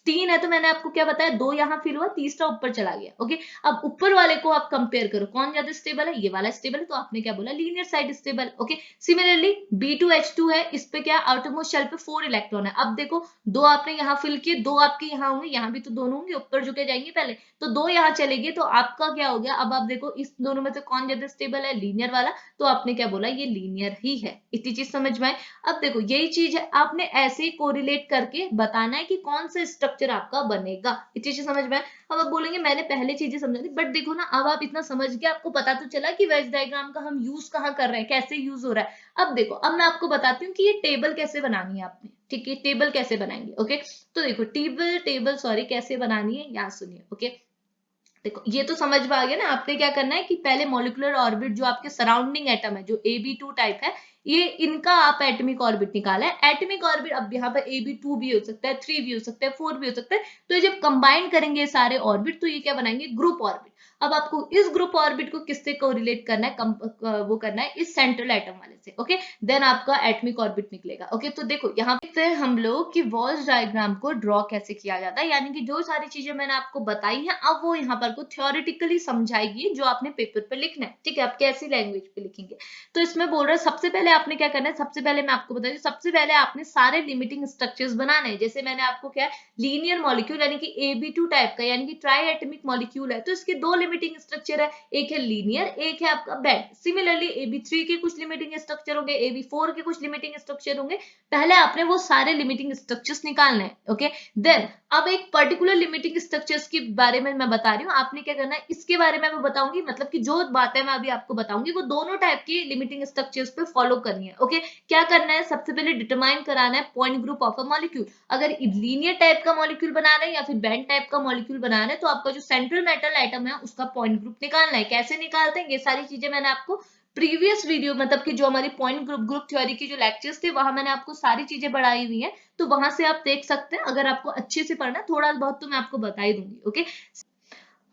3 है तो मैंने आपको क्या बताया, 2 यहाँ फिल हुआ, तीसरा ऊपर चला गया। ओके, अब ऊपर वाले को आप कंपेयर करो कौन ज्यादा स्टेबल है, ये वाला स्टेबल है, तो आपने क्या बोला, linear side stable. Okay, similarly B2H2 है, इस पे क्या आउटरमोस्ट शेल पे 4 इलेक्ट्रॉन है। अब देखो 2 आपने यहाँ फिल किए, 2 आपके यहाँ होंगे, यहाँ भी तो दोनों होंगे, ऊपर झुके जाएंगे पहले, तो 2 यहाँ चले गए, तो आपका क्या हो गया, अब आप देखो इस दोनों में से कौन ज्यादा स्टेबल है, लीनियर वाला, तो आपने क्या बोला, ये लीनियर ही है। इतनी चीज समझ में आए। अब देखो यही चीज है, आपने ऐसे ही कोरिलेट करके बताना है कि कौन सा स्ट्रक्चर आपका बनेगा। इतनी चीज समझ में आए। अब आप बोलेंगे मैंने पहले चीजें समझा दी, बट देखो ना अब आप इतना समझ गए, आपको पता तो चला कि वेज डायग्राम का हम यूज कहाँ कर रहे हैं, कैसे यूज हो रहा है। अब देखो अब मैं आपको बताती हूँ कि ये टेबल कैसे बनानी है आपने, ठीक है, टेबल कैसे बनाएंगे। ओके, तो देखो टेबल टेबल सॉरी कैसे बनानी है यहाँ सुनिए। ओके, देखो ये तो समझ में आ गया ना। आपने क्या करना है कि पहले मॉलिक्यूलर ऑर्बिट जो आपके सराउंडिंग एटम है, जो AB2 टाइप है, ये इनका आप एटॉमिक ऑर्बिट निकाला है। एटॉमिक ऑर्बिट अब यहाँ पर AB2 भी हो सकता है, 3 भी हो सकता है, 4 भी हो सकता है। तो ये जब कंबाइन करेंगे सारे ऑर्बिट तो ये क्या बनाएंगे, ग्रुप ऑर्बिट। अब आपको इस ग्रुप ऑर्बिट को किससे कोरिलेट करना है, वो करना है इस सेंट्रल एटम वाले से। ओके, देन आपका एटॉमिक ऑर्बिट निकलेगा। ओके, तो देखो यहाँ पे हम लोग कि वॉल्स डायग्राम को ड्रॉ कैसे किया जाता है, यानी कि जो सारी चीजें मैंने आपको बताई है अब वो यहाँ पर को थ्योरेटिकली समझाएगी जो आपने पेपर पे लिखना है। ठीक है, आप कैसी लैंग्वेज पे लिखेंगे। तो इसमें बोल रहा है सबसे पहले आपने क्या करना है, सबसे पहले मैं आपको बता दूं, सबसे पहले आपने सारे लिमिटिंग स्ट्रक्चर्स बनाने हैं। जैसे मैंने आपको क्या लीनियर मॉलिक्यूल यानी कि AB2 टाइप का यानी कि ट्राई एटमिक मॉलिक्यूल है, तो इसके दो लिमिटिंग स्ट्रक्चर है, एक है लीनियर, एक है आपका बैंड। सिमिलरली AB3 के कुछ लिमिटिंग स्ट्रक्चर होंगे, AB4 के कुछ लिमिटिंग स्ट्रक्चर होंगे। पहले आपने वो सारे लिमिटिंग स्ट्रक्चर्स निकालने हैं। ओके, देन अब एक पर्टिकुलर लिमिटिंग स्ट्रक्चर्स के बारे में मैं बता रही हूँ, आपने क्या करना है इसके बारे में मैं बताऊंगी, मतलब कि जो बातें मैं अभी आपको बताऊंगी वो दोनों टाइप की लिमिटिंग स्ट्रक्चर्स पे फॉलो करनी है। ओके, क्या करना है, सबसे पहले डिटरमाइन कराना है point group of a molecule. अगर लीनियर टाइप का मॉलिक्यूल बना रहे हैं या फिर बैंड टाइप का मॉलिक्यूल बना रहे हैं, तो आपका जो सेंट्रल मेटल एटम है उसका पॉइंट ग्रुप निकालना है। कैसे निकालते हैं ये सारी चीजें मैंने आपको प्रीवियस वीडियो, मतलब कि जो हमारी पॉइंट ग्रुप थ्योरी की जो लेक्चर्स थे वहां मैंने आपको सारी चीजें बढ़ाई हुई है, तो वहां से आप देख सकते हैं। अगर आपको अच्छे से पढ़ना, थोड़ा बहुत तो मैं आपको बता ही दूंगी। ओके,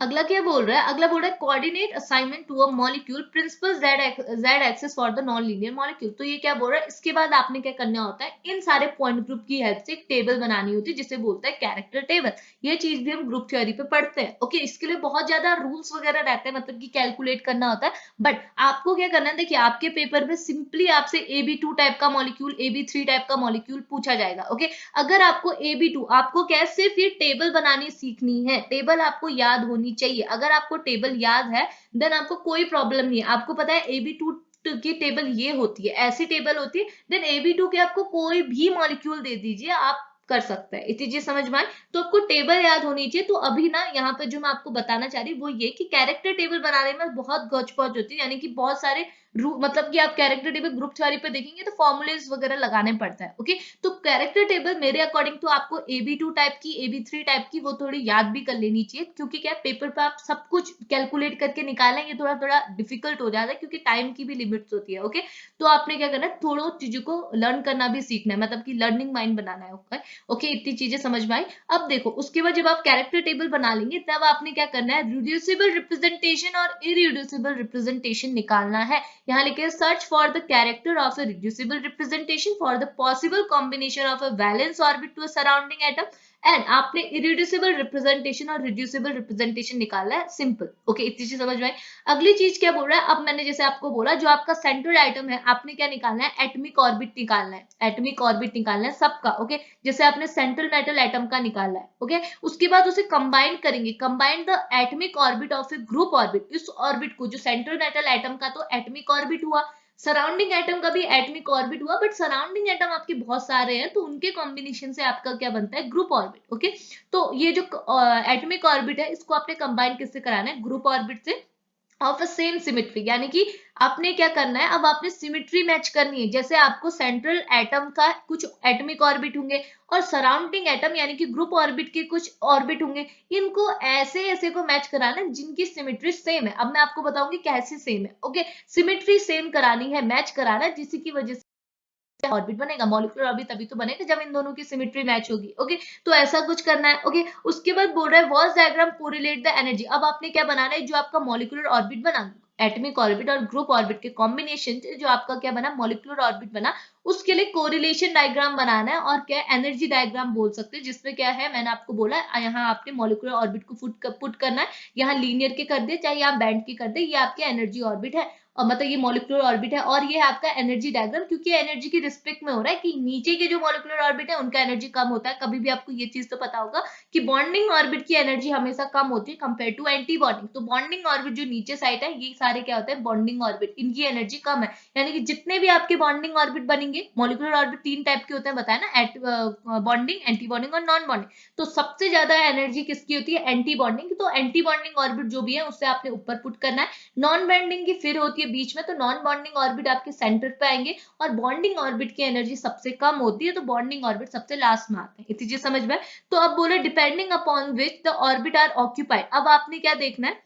अगला क्या बोल रहा है, अगला बोल रहा है coordinate assignment to a molecule principal Z axis for the non linear molecule. तो ये क्या बोल रहा है, इसके बाद आपने क्या करना होता है, इन सारे पॉइंट ग्रुप की हेल्प से एक टेबल बनानी होती है जिसे बोलते हैं कैरेक्टर टेबल। ये चीज भी हम ग्रुप थ्योरी पे पढ़ते हैं। ओके, इसके लिए बहुत ज्यादा रूल्स वगैरह रहते हैं, मतलब कि कैलकुलेट करना होता है। बट आपको क्या करना है, देखिए आपके पेपर में सिंपली आपसे AB2 टाइप का मॉलिक्यूल, AB3 टाइप का मॉलिक्यूल पूछा जाएगा। ओके, अगर आपको AB2 आपको क्या सिर्फ ये टेबल बनानी सीखनी है, टेबल आपको याद होनी चाहिए। अगर आपको टेबल याद है देन आपको कोई प्रॉब्लम नहीं है। आपको पता है AB2 की टेबल ये होती है, ऐसी टेबल होती है, देन AB2 के आपको कोई भी मॉलिक्यूल दे दीजिए आप कर सकते हैं। इतनी चीज समझ में आए। तो आपको टेबल याद होनी चाहिए। तो अभी ना यहाँ पे जो मैं आपको बताना चाह रही हूँ वो ये कि कैरेक्टर टेबल बनाने में बहुत गौच पौच होती है, यानी कि बहुत सारे मतलब कि आप कैरेक्टर टेबल ग्रुप थ्योरी पे देखेंगे तो फॉर्मुलेस वगैरह लगाने पड़ता है। ओके, तो कैरेक्टर टेबल मेरे अकॉर्डिंग तो आपको AB2 टाइप की, AB3 टाइप की वो थोड़ी याद भी कर लेनी चाहिए, क्योंकि क्या पेपर पे आप सब कुछ कैलकुलेट करके निकालेंगे थोड़ा थोड़ा डिफिकल्ट हो जाता है, क्योंकि टाइम की भी लिमिट्स होती है। ओके, तो आपने क्या करना है, थोड़ा चीजों को लर्न करना भी सीखना है, मतलब कि लर्निंग माइंड बनाना है। ओके, ओके, इतनी चीजें समझ में आई। अब देखो उसके बाद जब आप कैरेक्टर टेबल बना लेंगे तब आपने क्या करना है, रिड्यूसिबल रिप्रेजेंटेशन और इरिड्यूसिबल रिप्रेजेंटेशन निकालना है। यहाँ लिखे search for the character of a reducible representation for the possible combination of a valence orbit to a surrounding atom, and आपने इरिड्यूसिबल रिप्रेजेंटेशन और रिड्यूसिबल रिप्रेजेंटेशन निकाला है। सिंपल। ओके, इतनी चीज समझ में आई। अगली चीज क्या बोल रहा है, अब मैंने जैसे आपको बोला जो आपका सेंट्रल आइटम है आपने क्या निकालना है, एटमिक ऑर्बिट निकालना है। एटमिक ऑर्बिट निकालना है सबका। ओके, जैसे आपने सेंट्रल मेटल एटम का निकाला है। ओके, उसके बाद उसे कंबाइन करेंगे, combine the atomic orbit of A group orbit. इस ऑर्बिट को, जो सेंट्रल मेटल एटम का तो एटमिक ऑर्बिट हुआ, सराउंडिंग एटम का भी एटमिक ऑर्बिट हुआ, बट सराउंडिंग एटम आपके बहुत सारे हैं तो उनके कॉम्बिनेशन से आपका क्या बनता है, ग्रुप ऑर्बिट। ओके, तो ये जो एटमिक ऑर्बिट है इसको आपने कंबाइन किससे कराना है, ग्रुप ऑर्बिट से ऑफ अ सेम सिमेट्री। यानी कि आपने क्या करना है, अब आपने सिमेट्री मैच करनी है। जैसे आपको सेंट्रल एटम का कुछ एटमिक ऑर्बिट होंगे और सराउंडिंग एटम यानी कि ग्रुप ऑर्बिट के कुछ ऑर्बिट होंगे, इनको ऐसे ऐसे को मैच कराना है जिनकी सिमेट्री सेम है। अब मैं आपको बताऊंगी कैसे सेम है। ओके, सिमेट्री सेम करानी है, मैच कराना है, जिसकी की वजह से ऑर्बिट बनेगा। मॉलिक्यूलर ऑर्बिट तभी तो बनेगा जब इन दोनों की सिमेट्री मैच होगी। ओके, तो ऐसा कुछ करना है। ओके, उसके बाद बोल रहा है walls diagram correlate the energy. अब आपने क्या बनाना है, जो आपका मॉलिक्यूलर ऑर्बिट बना, एटमिक ऑर्बिट और ग्रुप ऑर्बिट के कॉम्बिनेशन से जो आपका क्या बना, मॉलिक्यूलर ऑर्बिट बना, उसके लिए कोरिलेशन डायग्राम बनाना है और क्या एनर्जी डायग्राम बोल सकते हैं, जिसमें क्या है मैंने आपको बोला यहाँ आपने मॉलिक्यूलर ऑर्बिट को पुट करना है, यहाँ लीनियर के कर दे चाहे यहाँ बैंड के कर दे, ये आपके एनर्जी ऑर्बिट है और मतलब ये मॉलिक्यूलर ऑर्बिट है और ये है आपका एनर्जी डायग्राम, क्योंकि एनर्जी की रिस्पेक्ट में हो रहा है कि नीचे के जो मॉलिक्यूलर ऑर्बिट है उनका एनर्जी कम होता है। कभी भी आपको ये चीज तो पता होगा कि बॉन्डिंग ऑर्बिट की एनर्जी हमेशा कम होती है कंपेयर टू एंटी बॉन्डिंग। तो बॉन्डिंग ऑर्बिट जो नीचे साइड है ये सारे क्या होते हैं बॉन्डिंग ऑर्बिट, इनकी एनर्जी कम है। यानी कि जितने भी आपके बॉन्डिंग ऑर्बिट बनेंगे, मॉलिक्यूलर ऑर्बिट 3 टाइप के होते हैं बताया ना, बॉन्डिंग, एंटी बॉन्डिंग और नॉन बॉन्डिंग। तो सबसे ज्यादा एनर्जी किसकी होती है एंटी बॉन्डिंग, तो एंटी बॉन्डिंग ऑर्बिट जो भी है उससे आपने ऊपर पुट करना है। नॉन बॉन्डिंग की फिर होती है बीच में, तो नॉन बॉन्डिंग ऑर्बिट आपके सेंटर पे आएंगे और बॉन्डिंग ऑर्बिट की एनर्जी सबसे कम होती है, तो बॉन्डिंग ऑर्बिट सबसे लास्ट में आते हैं। इतनी चीज समझ में। तो अब बोले depending upon which the orbit are occupied. अब आपने क्या देखना है,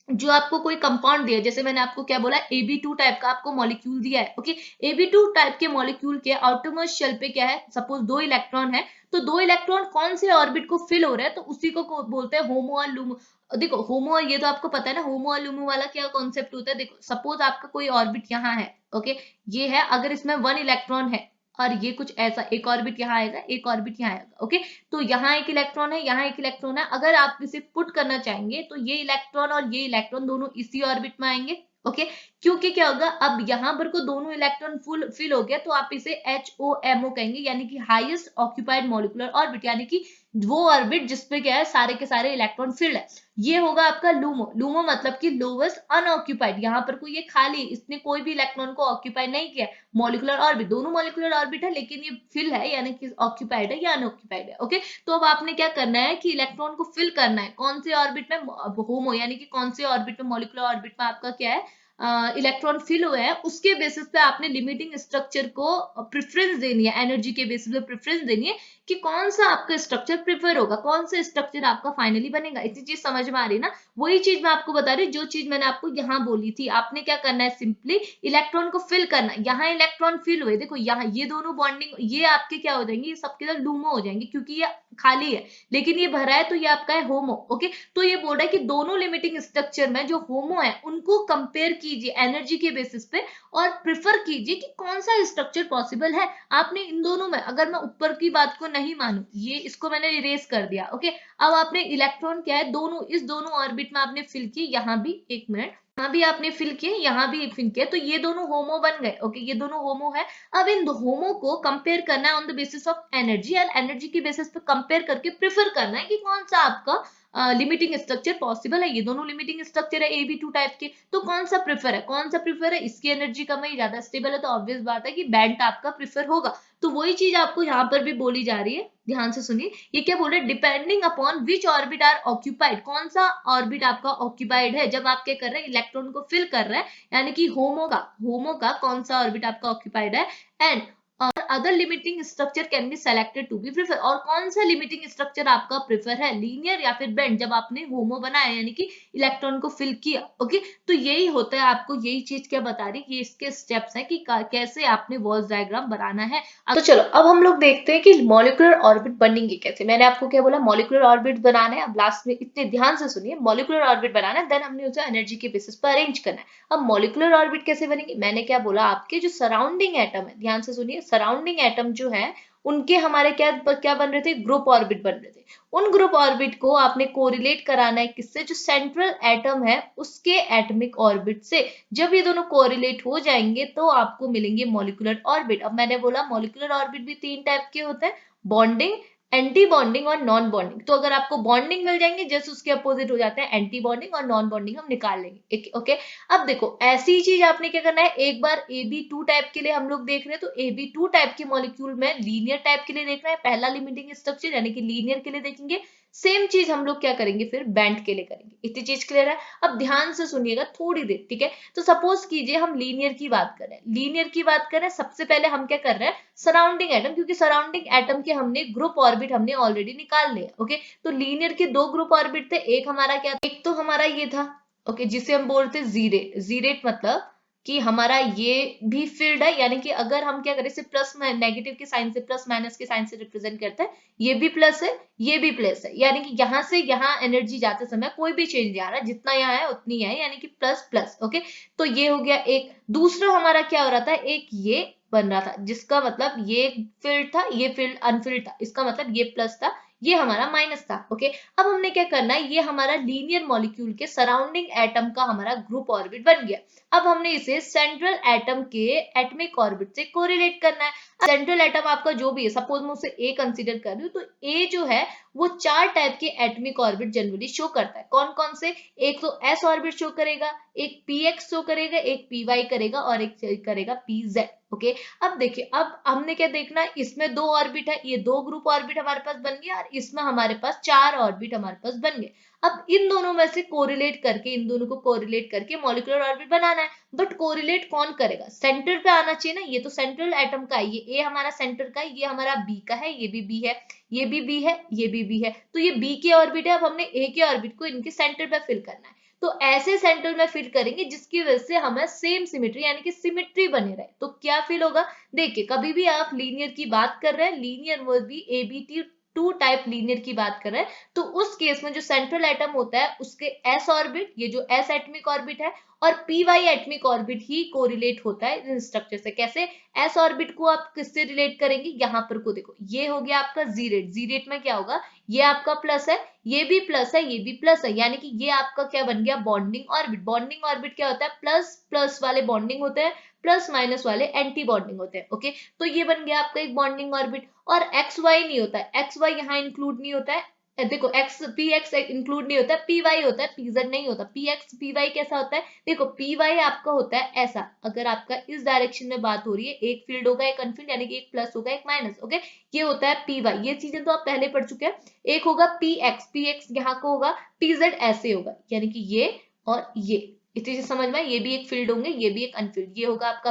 जो आपको कोई कंपाउंड दिया, जैसे मैंने आपको क्या बोला AB2 टाइप का आपको मॉलिक्यूल दिया है, ओके। AB2 टाइप के मॉलिक्यूल के आउटरमोस्ट शेल पे क्या है, सपोज 2 इलेक्ट्रॉन है, तो 2 इलेक्ट्रॉन कौन से ऑर्बिट को फिल हो रहा है, तो उसी को बोलते हैं होमो और लूमो। देखो होमो और ये तो आपको पता है ना, होमो और लूमो वाला क्या कॉन्सेप्ट होता है। देखो सपोज आपका कोई ऑर्बिट यहाँ है, ओके, ये है, अगर इसमें 1 इलेक्ट्रॉन है और ये कुछ ऐसा, एक ऑर्बिट यहाँ आएगा, एक ऑर्बिट यहाँ आएगा, ओके। तो यहाँ एक इलेक्ट्रॉन है, यहाँ एक इलेक्ट्रॉन है, अगर आप इसे पुट करना चाहेंगे तो ये इलेक्ट्रॉन और ये इलेक्ट्रॉन दोनों इसी ऑर्बिट में आएंगे, ओके। क्योंकि क्या होगा, अब यहाँ पर को दोनों इलेक्ट्रॉन फुल फिल हो गया तो आप इसे HOMO कहेंगे, यानी कि हाईएस्ट ऑक्यूपाइड मॉलिक्यूलर ऑर्बिट, यानी कि वो ऑर्बिट जिसपे क्या है सारे के सारे इलेक्ट्रॉन फिल्ड है। ये होगा आपका लूमो। लूमो मतलब कि लोवेस्ट अनऑक्यूपाइड, यहाँ पर कोई ये खाली, इसने कोई भी इलेक्ट्रॉन को ऑक्यूपाई नहीं किया। मॉलिक्यूलर ऑर्बिट, दोनों मॉलिक्यूलर ऑर्बिट है लेकिन ये फिल है, यानी कि ऑक्यूपाइड है या अनऑक्यूपाइड है, ओके। तो अब आपने क्या करना है कि इलेक्ट्रॉन को फिल करना है कौन से ऑर्बिट में, होमो, यानी कि कौन से ऑर्बिट में, मॉलिक्यूलर ऑर्बिट में आपका क्या है इलेक्ट्रॉन फिल हुए हैं, उसके बेसिस पे आपने लिमिटिंग स्ट्रक्चर को प्रेफरेंस देनी है, एनर्जी के बेसिस पे प्रेफरेंस देनी है कि कौन सा आपका स्ट्रक्चर प्रेफर होगा, कौन सा स्ट्रक्चर आपका फाइनली बनेगा। इतनी चीज समझ में आ रही है ना, वही चीज मैं आपको बता रही हूँ जो चीज मैंने आपको यहाँ बोली थी। आपने क्या करना है, सिंपली इलेक्ट्रॉन को फिल करना। यहाँ इलेक्ट्रॉन फिल हुए, देखो यहाँ ये दोनों बॉन्डिंग, ये आपके क्या हो जाएंगे, ये सबके साथ लूमो हो जाएंगे क्योंकि ये खाली है, लेकिन ये भरा है तो ये आपका है होमो, ओके। तो ये बोल रहा है कि दोनों लिमिटिंग स्ट्रक्चर में जो होमो है उनको कंपेयर कीजिए एनर्जी के बेसिस पे और प्रिफर कीजिए कि कौन सा स्ट्रक्चर पॉसिबल है। आपने इन दोनों में, अगर मैं ऊपर की बात को नहीं मानू, ये इसको मैंने इरेज कर दिया, ओके। अब आपने इलेक्ट्रॉन क्या है, दोनों इस दोनों ऑर्बिट में आपने फिल किए, यहाँ भी एक मिनट, यहाँ भी आपने फिल किए, यहाँ भी फिल किया, तो ये दोनों होमो बन गए, ओके, ये दोनों होमो है। अब इन होमो को कंपेयर करना है on the basis of energy, और एनर्जी की बेसिस पे कंपेयर करके प्रेफर करना है कि कौन सा आपका लिमिटिंग स्ट्रक्चर पॉसिबल है। ये दोनों लिमिटिंग स्ट्रक्चर है AB2 टाइप के, तो कौन सा प्रेफर है, कौन सा प्रेफर है, इसकी एनर्जी कम है, ज्यादा स्टेबल है, तो ऑब्वियस बात है कि बैंड आपका प्रेफर होगा। तो वही चीज आपको यहाँ पर भी बोली जा रही है, ध्यान से सुनिए। ये क्या बोल रहे हैं, depending upon which orbit are occupied, कौन सा ऑर्बिट आपका ऑक्यूपाइड है जब आप क्या कर रहे हैं, इलेक्ट्रॉन को फिल कर रहे हैं, यानी कि होमो का कौन सा ऑर्बिट आपका ऑक्यूपाइड है, एंड और other limiting structure can be selected to be prefer, और कौन सा लिमिटिंग स्ट्रक्चर आपका प्रेफर है, लीनियर या फिर बेंड, जब आपने होमो बनाया यानी कि इलेक्ट्रॉन को फिल किया, ओके। तो यही होता है, आपको यही चीज क्या बता रही, ये इसके स्टेप्स हैं कि कैसे आपने वॉल्स डायग्राम बनाना है। तो चलो अब हम लोग देखते हैं कि मॉलिक्यूलर ऑर्बिट बनेंगे कैसे। मैंने आपको क्या बोला, मॉलिक्यूलर ऑर्बिट बनाना है। अब लास्ट में इतने ध्यान से सुनिए, मॉलिक्यूलर ऑर्बिट बनाना है, देन हमने उसे एनर्जी के बेसिस पर अरेंज करना है। अब मॉलिक्यूलर ऑर्बिट कैसे बनेंगे, मैंने क्या बोला, आपके जो सराउंडिंग एटम है, ध्यान से सुनिए, सराउंडिंग एटम जो है उनके हमारे क्या क्या बन रहे थे, ग्रुप ऑर्बिट बन रहे थे। उन ग्रुप ऑर्बिट को आपने कोरिलेट कराना है किससे, जो सेंट्रल एटम है उसके एटॉमिक ऑर्बिट से। जब ये दोनों कोरिलेट हो जाएंगे तो आपको मिलेंगे मॉलिक्यूलर ऑर्बिट। अब मैंने बोला मॉलिक्यूलर ऑर्बिट भी 3 टाइप के होते हैं, बॉन्डिंग, एंटी बॉन्डिंग और नॉन बॉन्डिंग। तो अगर आपको बॉन्डिंग मिल जाएंगे, जैसे उसके अपोजिट हो जाते हैं एंटी बॉन्डिंग, और नॉन बॉन्डिंग हम निकाल लेंगे, ओके। अब देखो ऐसी चीज आपने क्या करना है, एक बार AB2 टाइप के लिए हम लोग देख रहे हैं, तो AB2 टाइप के मॉलिक्यूल में लीनियर टाइप के लिए देखना है, पहला लिमिटिंग स्ट्रक्चर यानी कि लीनियर के लिए देखेंगे। सेम चीज हम लोग क्या करेंगे, फिर बैंड के लिए करेंगे। इतनी चीज क्लियर है। अब ध्यान से सुनिएगा थोड़ी देर, ठीक है। तो सपोज कीजिए हम लीनियर की बात करें, लीनियर की बात करें, सबसे पहले हम क्या कर रहे हैं, सराउंडिंग एटम, क्योंकि सराउंडिंग एटम के हमने ग्रुप ऑर्बिट हमने ऑलरेडी निकाल लिया, ओके। तो लीनियर के 2 ग्रुप ऑर्बिट थे, एक हमारा क्या, एक तो हमारा ये था, ओके, जिसे हम बोलते जीरेट। जीरेट मतलब कि हमारा ये भी फील्ड है, यानी कि अगर हम क्या करें इसे प्लस नेगेटिव के साइन से, प्लस माइनस के साइन से रिप्रेजेंट करते हैं, ये भी प्लस है, ये भी प्लस है, यानी कि यहाँ से यहाँ एनर्जी जाते समय कोई भी चेंज नहीं आ रहा, जितना यहाँ है उतनी है, यानी कि प्लस प्लस। ओके, तो ये हो गया एक। दूसरा हमारा क्या हो रहा था, एक ये बन रहा था, जिसका मतलब ये फील्ड था, ये फील्ड अनफील्ड था, इसका मतलब ये प्लस था, ये हमारा माइनस था। ओके, अब हमने क्या करना है, ये हमारा लीनियर मॉलिक्यूल के सराउंडिंग एटम का हमारा ग्रुप ऑर्बिट बन गया। अब हमने इसे सेंट्रल एटम के एटमिक ऑर्बिट से कोरिलेट करना है। सेंट्रल एटम आपका जो भी है, सपोज मैं उसे ए कंसीडर कर रही हूँ, तो ए जो है वो 4 टाइप के एटमिक ऑर्बिट जनरली शो करता है। कौन कौन से, एक तो एस ऑर्बिट शो करेगा, एक पी एक्स शो करेगा, एक पी वाई करेगा, और एक करेगा पी जेड। ओके, अब देखिए, अब हमने क्या देखना है, इसमें 2 ऑर्बिट है, ये 2 ग्रुप ऑर्बिट हमारे पास बन गया, और इसमें हमारे पास 4 ऑर्बिट हमारे पास बन गए। अब इन दोनों में से कोरिलेट करके, इन दोनों को कोरिलेट करके मॉलिक्यूलर ऑर्बिट बनाना है। बट कोरिलेट कौन करेगा, सेंटर पे आना चाहिए ना, ये तो सेंट्रल एटम का है, ये ए हमारा सेंटर का है, ये हमारा बी का है, ये भी बी है, ये भी बी है, ये भी बी है, तो ये बी के ऑर्बिट है। अब हमने ए के ऑर्बिट को इनके सेंटर पे फिल करना है, तो ऐसे सेंटर में फिल करेंगे जिसकी वजह से हमें सेम सिमेट्री, यानी कि सिमेट्री बने रहे। तो क्या फिल होगा, देखिए कभी भी आप लीनियर की बात कर रहे हैं, लीनियर वो भी एबीटी 2 टाइप लीनियर की बात कर रहे हैं, तो उस केस में जो सेंट्रल एटम होता है उसके एस ऑर्बिट, ये जो एस एटमिक ऑर्बिट है, और पी वाई एटमिक ऑर्बिट ही कोरिलेट होता है इन स्ट्रक्चर से। कैसे, एस ऑर्बिट को आप किससे रिलेट करेंगे, यहाँ पर को देखो, ये हो गया आपका जीरेट, जीरेट में क्या होगा, ये आपका प्लस है, ये भी प्लस है, ये भी प्लस है, यानी कि ये आपका क्या बन गया, बॉन्डिंग ऑर्बिट। बॉन्डिंग ऑर्बिट क्या होता है, प्लस प्लस वाले बॉन्डिंग होते हैं, प्लस माइनस वाले एंटी बॉन्डिंग होते हैं। ओके, तो ये बन गया आपका एक बॉन्डिंग ऑर्बिट। और एक्स वाई नहीं होता है, एक्स वाई यहाँ इंक्लूड नहीं होता है, देखो एक्स पी एक्स इंक्लूड नहीं होता है, पी वाई होता है, पी जेड नहीं होता। पी एक्स पी वाई कैसा होता है, देखो पी वाई आपका होता है ऐसा, अगर आपका इस डायरेक्शन में बात हो रही है, एक फील्ड होगा एक अनफील्ड, यानी कि एक प्लस होगा एक माइनस। ओके, ये होता है पी वाई, ये चीजें तो आप पहले पढ़ चुके हैं। एक होगा पी एक्स यहाँ को होगा, पी जेड ऐसे होगा, यानी कि ये और ये, इस चीज समझ में, ये भी एक फील्ड होंगे, ये भी एक अनफील्ड, ये होगा आपका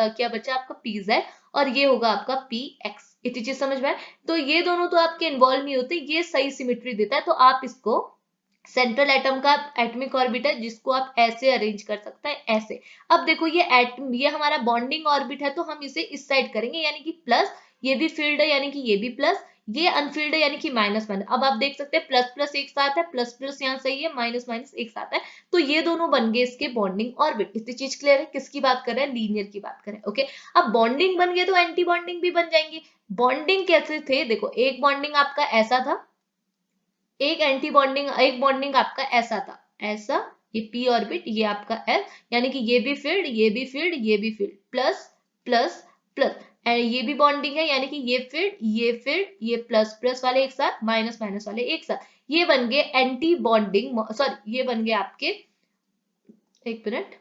क्या बचा आपका पी जेड, और ये होगा आपका पी एक्स। इतनी चीज समझ में आए? तो ये दोनों तो आपके इन्वॉल्व नहीं होते, ये सही सिमेट्री देता है, तो आप इसको सेंट्रल एटम का एटमिक ऑर्बिट है, जिसको आप ऐसे अरेंज कर सकते हैं, ऐसे। अब देखो ये एटम, ये हमारा बॉन्डिंग ऑर्बिट है, तो हम इसे इस साइड करेंगे, यानी कि प्लस, ये भी फील्ड है यानी कि ये भी प्लस, ये अनफील्ड है यानी कि माइनस माइनस। अब आप देख सकते हैं प्लस प्लस एक साथ है, प्लस प्लस यहाँ सही है, माइनस माइनस एक साथ है, तो ये दोनों बन गए इसके बॉन्डिंग ऑर्बिट। इतनी चीज क्लियर है, किसकी बात कर रहे हैं, लीनियर की बात कर रहे हैं। ओके, अब बॉन्डिंग बन गए तो एंटी बॉन्डिंग भी बन जाएंगी। बॉन्डिंग कैसे थे, देखो एक बॉन्डिंग आपका ऐसा था, एक एंटी बॉन्डिंग, एक बॉन्डिंग आपका ऐसा था, ऐसा, ये पी ऑर्बिट, ये आपका एल, यानी कि ये भी फील्ड, ये भी फील्ड, ये भी फील्ड, प्लस प्लस प्लस, ये भी बॉन्डिंग है, यानी कि ये फील्ड, ये फील्ड, ये प्लस प्लस वाले एक साथ, माइनस माइनस वाले एक साथ, ये बन गए एंटी बॉन्डिंग, सॉरी ये बन गए आपके, एक मिनट,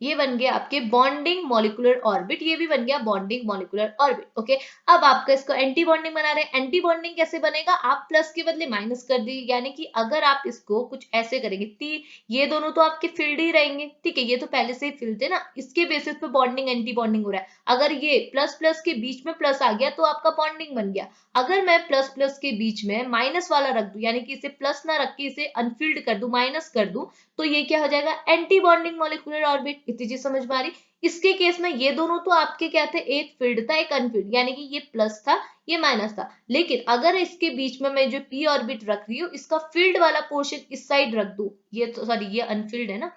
ये बन गया आपके बॉन्डिंग मॉलिक्यूलर ऑर्बिट, ये भी बन गया बॉन्डिंग मॉलिक्यूलर ऑर्बिट। ओके, अब आपका इसको एंटी बॉन्डिंग बना रहे हैं। एंटी बॉन्डिंग कैसे बनेगा, आप प्लस के बदले माइनस कर दी, यानी कि अगर आप इसको कुछ ऐसे करेंगे, ये दोनों तो आपके फील्ड ही रहेंगे, ठीक है, ये तो पहले से ही फील्ड थे ना, इसके बेसिस पे बॉन्डिंग एंटी बॉन्डिंग हो रहा है। अगर ये प्लस प्लस के बीच में प्लस आ गया तो आपका बॉन्डिंग बन गया। अगर मैं प्लस प्लस के बीच में माइनस वाला रख दूं, यानी कि इसे प्लस ना रख के इसे अनफील्ड कर दूं, माइनस कर दूं, तो ये क्या हो जाएगा, एंटी बॉन्डिंग मॉलिक्यूलर ऑर्बिट। इतनी चीज समझ में आ रही। इसके केस में ये दोनों तो आपके क्या थे, एक फील्ड था एक अनफील्ड, यानी कि ये प्लस था ये माइनस था। लेकिन अगर इसके बीच में मैं जो पी ऑर्बिट रख रही हूँ, इसका फील्ड वाला पोर्शन इस साइड रख दूं, ये तो सॉरी ये अनफील्ड है ना,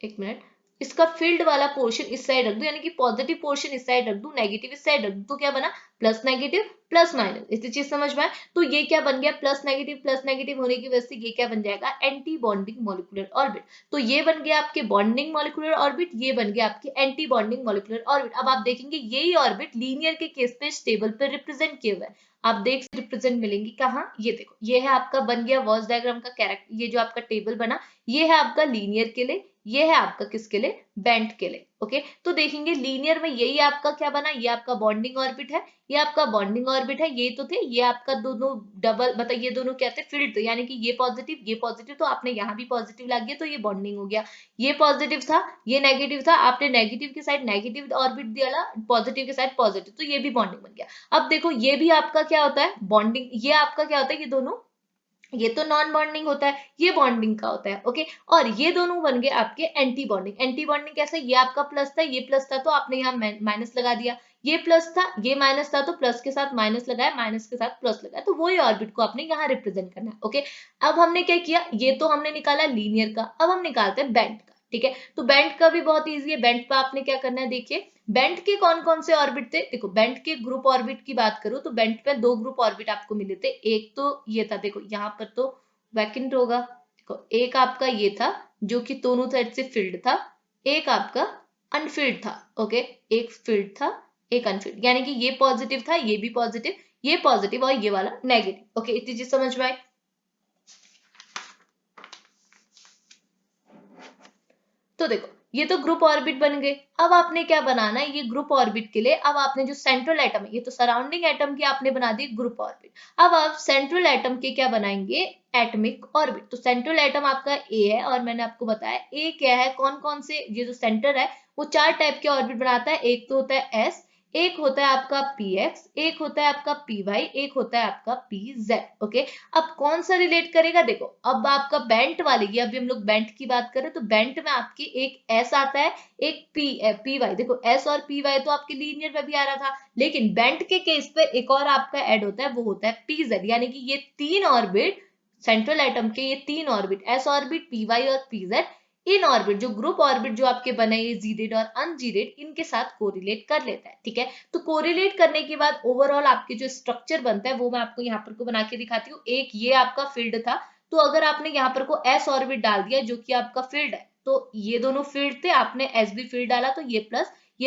एक मिनट, इसका फील्ड वाला पोर्शन इस साइड रख दूं, यानी कि पॉजिटिव पोर्शन इस साइड रख दूं, नेगेटिव इस साइड रख दूं, तो क्या बना, प्लस नेगेटिव प्लस माइनस। इतनी चीज समझ में आए? तो ये क्या बन गया, प्लस नेगेटिव होने की वजह से ये क्या बन जाएगा, एंटी बॉन्डिंग मॉलिक्यूलर ऑर्बिट। तो ये बन गया आपके बॉन्डिंग मॉलिक्यूलर ऑर्बिट, ये बन गया आपके एंटी बॉन्डिंग मॉलिक्यूलर ऑर्बिट। अब आप देखेंगे यही ऑर्बिट लीनियर के केस पे इस टेबल पे रिप्रेजेंट किए हुए हैं। आप देख रिप्रेजेंट मिलेंगे कहाँ, ये देखो, ये है आपका बन गया वॉल्स डायग्राम का कैरेक्टर, ये जो आपका टेबल बना, ये है आपका लीनियर के लिए, ये है आपका किसके लिए, बेंट के लिए। ओके, तो देखेंगे लीनियर में यही आपका क्या बना, ये आपका बॉन्डिंग ऑर्बिट है, ये आपका बॉन्डिंग ऑर्बिट है, ये तो थे, ये आपका दोनों डबल, मतलब ये दोनों क्या थे, फील्ड थे, यानी कि ये पॉजिटिव, तो आपने यहाँ भी पॉजिटिव ला दिया, तो ये बॉन्डिंग हो गया। ये पॉजिटिव था, ये नेगेटिव था, आपने नेगेटिव की साइड नेगेटिव ऑर्बिट दिया, पॉजिटिव की साइड पॉजिटिव, तो ये भी बॉन्डिंग बन गया। अब देखो ये भी आपका क्या होता है, बॉन्डिंग, ये आपका क्या होता है, ये दोनों ये तो नॉन बॉन्डिंग होता है, ये बॉन्डिंग का होता है। ओके, और ये दोनों बन गए आपके एंटी बॉन्डिंग। एंटी बॉन्डिंग कैसे, ये आपका प्लस था, ये प्लस था तो आपने यहाँ माइनस लगा दिया, ये प्लस था ये माइनस था तो प्लस के साथ माइनस लगाया, माइनस के साथ प्लस लगाया, तो वही ऑर्बिट को आपने यहाँ रिप्रेजेंट करना है। ओके, अब हमने क्या किया, ये तो हमने निकाला लीनियर का, अब हम निकालते हैं बेंट का। ठीक है, तो बेंट का भी बहुत ईजी है। बेंट पे आपने क्या करना है, देखिए बेंट के कौन कौन से ऑर्बिट थे। देखो बेंट के ग्रुप ऑर्बिट की बात करूं तो बेंट पे दो ग्रुप ऑर्बिट आपको मिले थे। एक तो ये था, देखो यहाँ पर तो वैकेंट होगा, देखो एक आपका ये था जो कि दोनों साइड से फिल्ड था, एक आपका अनफिल्ड था। ओके, एक फिल्ड था एक अनफिल्ड, यानी कि ये पॉजिटिव था ये भी पॉजिटिव, ये पॉजिटिव और ये वाला नेगेटिव। ओके, इतनी चीज समझ में आई। तो देखो ये तो ग्रुप ऑर्बिट बन गए। अब आपने क्या बनाना है, ये ग्रुप ऑर्बिट के लिए अब आपने जो सेंट्रल एटम है, ये तो सराउंडिंग एटम की आपने बना दी ग्रुप ऑर्बिट। अब आप सेंट्रल एटम के क्या बनाएंगे, एटमिक ऑर्बिट। तो सेंट्रल एटम आपका ए है, और मैंने आपको बताया ए क्या है, कौन कौन से, ये जो सेंटर है वो चार टाइप के ऑर्बिट बनाता है। एक तो होता है एस, एक होता है आपका पी एक्स, एक होता है आपका पी वाई, एक होता है आपका पी जेड। ओके, अब कौन सा रिलेट करेगा, देखो अब आपका बेंट वाले की, अभी हम लोग बेंट की बात करें तो बेंट में आपकी एक एस आता है, एक पी वाई। देखो एस और पी वाई तो आपके लीनियर में भी आ रहा था, लेकिन बेंट के केस पे एक और आपका ऐड होता है, वो होता है पी जेड। यानी कि ये तीन ऑर्बिट, सेंट्रल एटम के ये तीन orbit, S orbit, P Y और पी जेड, इन ऑर्बिट जो ग्रुप ऑर्बिट जो आपके बने ये जीडेड और अनजीडेड, इनके साथ कोरिलेट कर लेता है। ठीक है, तो कोरिलेट करने के बाद ओवरऑल आपके जो स्ट्रक्चर बनता है वो मैं आपको यहाँ पर को बना के दिखाती हूँ। एक ये आपका फील्ड था, तो अगर आपने यहाँ पर को एस ऑर्बिट डाल दिया जो कि आपका फील्ड है, तो ये दोनों फील्ड थे, आपने एस भी फील्ड डाला तो ये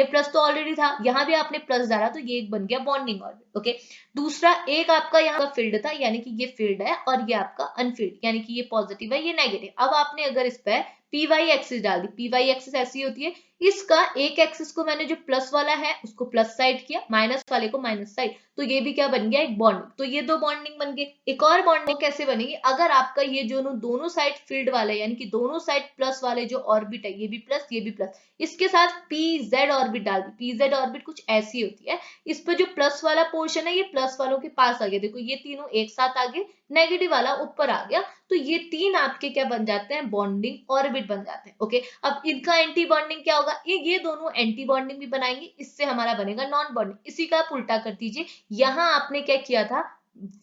प्लस तो ऑलरेडी था, यहाँ भी आपने प्लस डाला तो ये एक बन गया बॉन्डिंग ऑर्बिट। ओके, दूसरा एक आपका यहाँ का फील्ड था, यानी कि ये फील्ड है, और ये आपका अनफील्ड, यानी कि ये पॉजिटिव है ये नेगेटिव। अब आपने अगर इस पे पी वाई एक्सिस डाल दी, पी वाई एक्सिस ऐसी होती है, इसका एक एक्सिस को मैंने जो प्लस वाला है उसको प्लस साइड किया, माइनस वाले को माइनस साइड, तो ये भी क्या बन गया, एक बॉन्डिंग। तो ये दो बॉन्डिंग बन गई। एक और बॉन्डिंग कैसे बनेगी, अगर आपका ये दोनों साइड फील्ड वाले, यानी कि दोनों साइड प्लस वाले जो ऑर्बिट है, ये भी प्लस ये भी प्लस, इसके साथ पी जेड ऑर्बिट डाल दी। पी जेड ऑर्बिट कुछ ऐसी होती है, इस पर जो प्लस वाला पोर्शन है ये प्लस वालों के पास आ गया, देखो ये तीनों एक साथ आ गए, नेगेटिव वाला ऊपर आ गया, तो ये तीन आपके क्या बन जाते हैं, बॉन्डिंग ऑर्बिट बन जाते हैं। ओके, अब इनका एंटी बॉन्डिंग क्या होगा, ये दोनों एंटी बॉन्डिंग भी बनाएंगे, इससे हमारा बनेगा नॉन बॉन्डिंग। इसी का आप उल्टा कर दीजिए, यहाँ आपने क्या किया था,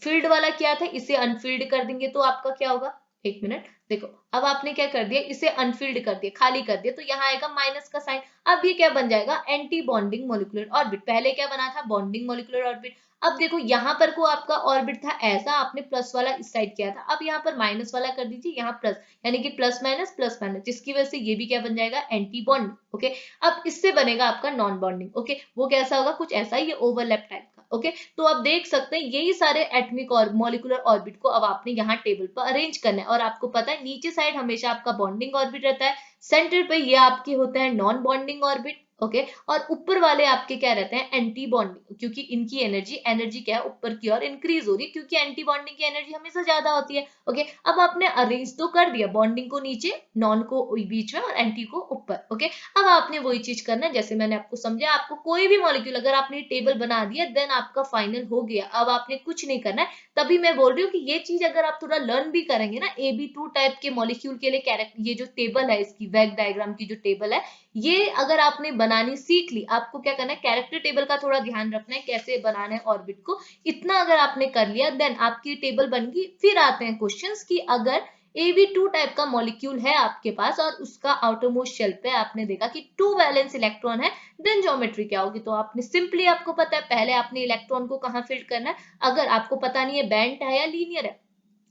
फील्ड वाला किया था, इसे अनफील्ड कर देंगे तो आपका क्या होगा, एक मिनट देखो, अब आपने क्या कर दिया, इसे अनफील्ड कर दिया, खाली कर दिया, तो यहाँ आएगा माइनस का साइन। अब ये क्या बन जाएगा, एंटी बॉन्डिंग मोलिकुलर ऑर्बिट। पहले क्या बना था, बॉन्डिंग मोलिकुलर ऑर्बिट। अब देखो यहाँ पर को आपका ऑर्बिट था ऐसा, आपने प्लस वाला इस साइड किया था, अब यहाँ पर माइनस वाला कर दीजिए, यहाँ प्लस, यानी कि प्लस माइनस, जिसकी वजह से ये भी क्या बन जाएगा, एंटी बॉन्डिंग। ओके, अब इससे बनेगा आपका नॉन बॉन्डिंग। ओके, वो कैसा होगा, कुछ ऐसा, ये ओवरलैप टाइप का। ओके, तो आप देख सकते हैं यही सारे एटमिक और मॉलिकुलर ऑर्बिट को अब आपने यहाँ टेबल पर अरेंज करना है, और आपको पता है नीचे साइड हमेशा आपका बॉन्डिंग ऑर्बिट रहता है, सेंटर पे ये आपके होते हैं नॉन बॉन्डिंग ऑर्बिट। ओके, और ऊपर वाले आपके क्या रहते हैं, एंटी बॉन्डिंग, क्योंकि इनकी एनर्जी क्या है, ऊपर की ओर इंक्रीज हो रही है, क्योंकि एंटी बॉन्डिंग की एनर्जी हमेशा ज्यादा होती है। ओके, अब आपने अरेंज तो कर दिया, बॉन्डिंग को नीचे, नॉन को बीच में और एंटी को ऊपर। ओके, अब आपने वही चीज करना है जैसे मैंने आपको समझा, आपको कोई भी मॉलिक्यूल अगर आपने टेबल बना दिया देन आपका फाइनल हो गया, अब आपने कुछ नहीं करना है। तभी मैं बोल रही हूँ कि ये चीज अगर आप थोड़ा लर्न भी करेंगे ना, AB2 टाइप के मॉलिक्यूल के लिए कैरेक्टर, ये जो टेबल है इसकी वेग डायग्राम की जो टेबल है, ये अगर आपने बनानी सीख ली, आपको क्या करना है, कैरेक्टर टेबल का थोड़ा ध्यान रखना है, कैसे बनाना है ऑर्बिट को, इतना अगर आपने कर लिया देन आपकी टेबल बन गई। फिर आते हैं क्वेश्चंस की, अगर AB2 टाइप का मॉलिक्यूल है आपके पास और उसका आउटरमोस्ट शेल पे आपने देखा कि 2 वैलेंस इलेक्ट्रॉन है, देन ज्योमेट्री क्या होगी, तो आपने सिंपली, आपको पता है पहले आपने इलेक्ट्रॉन को कहाँ फिट करना है, अगर आपको पता नहीं है बैंड है या लीनियर है,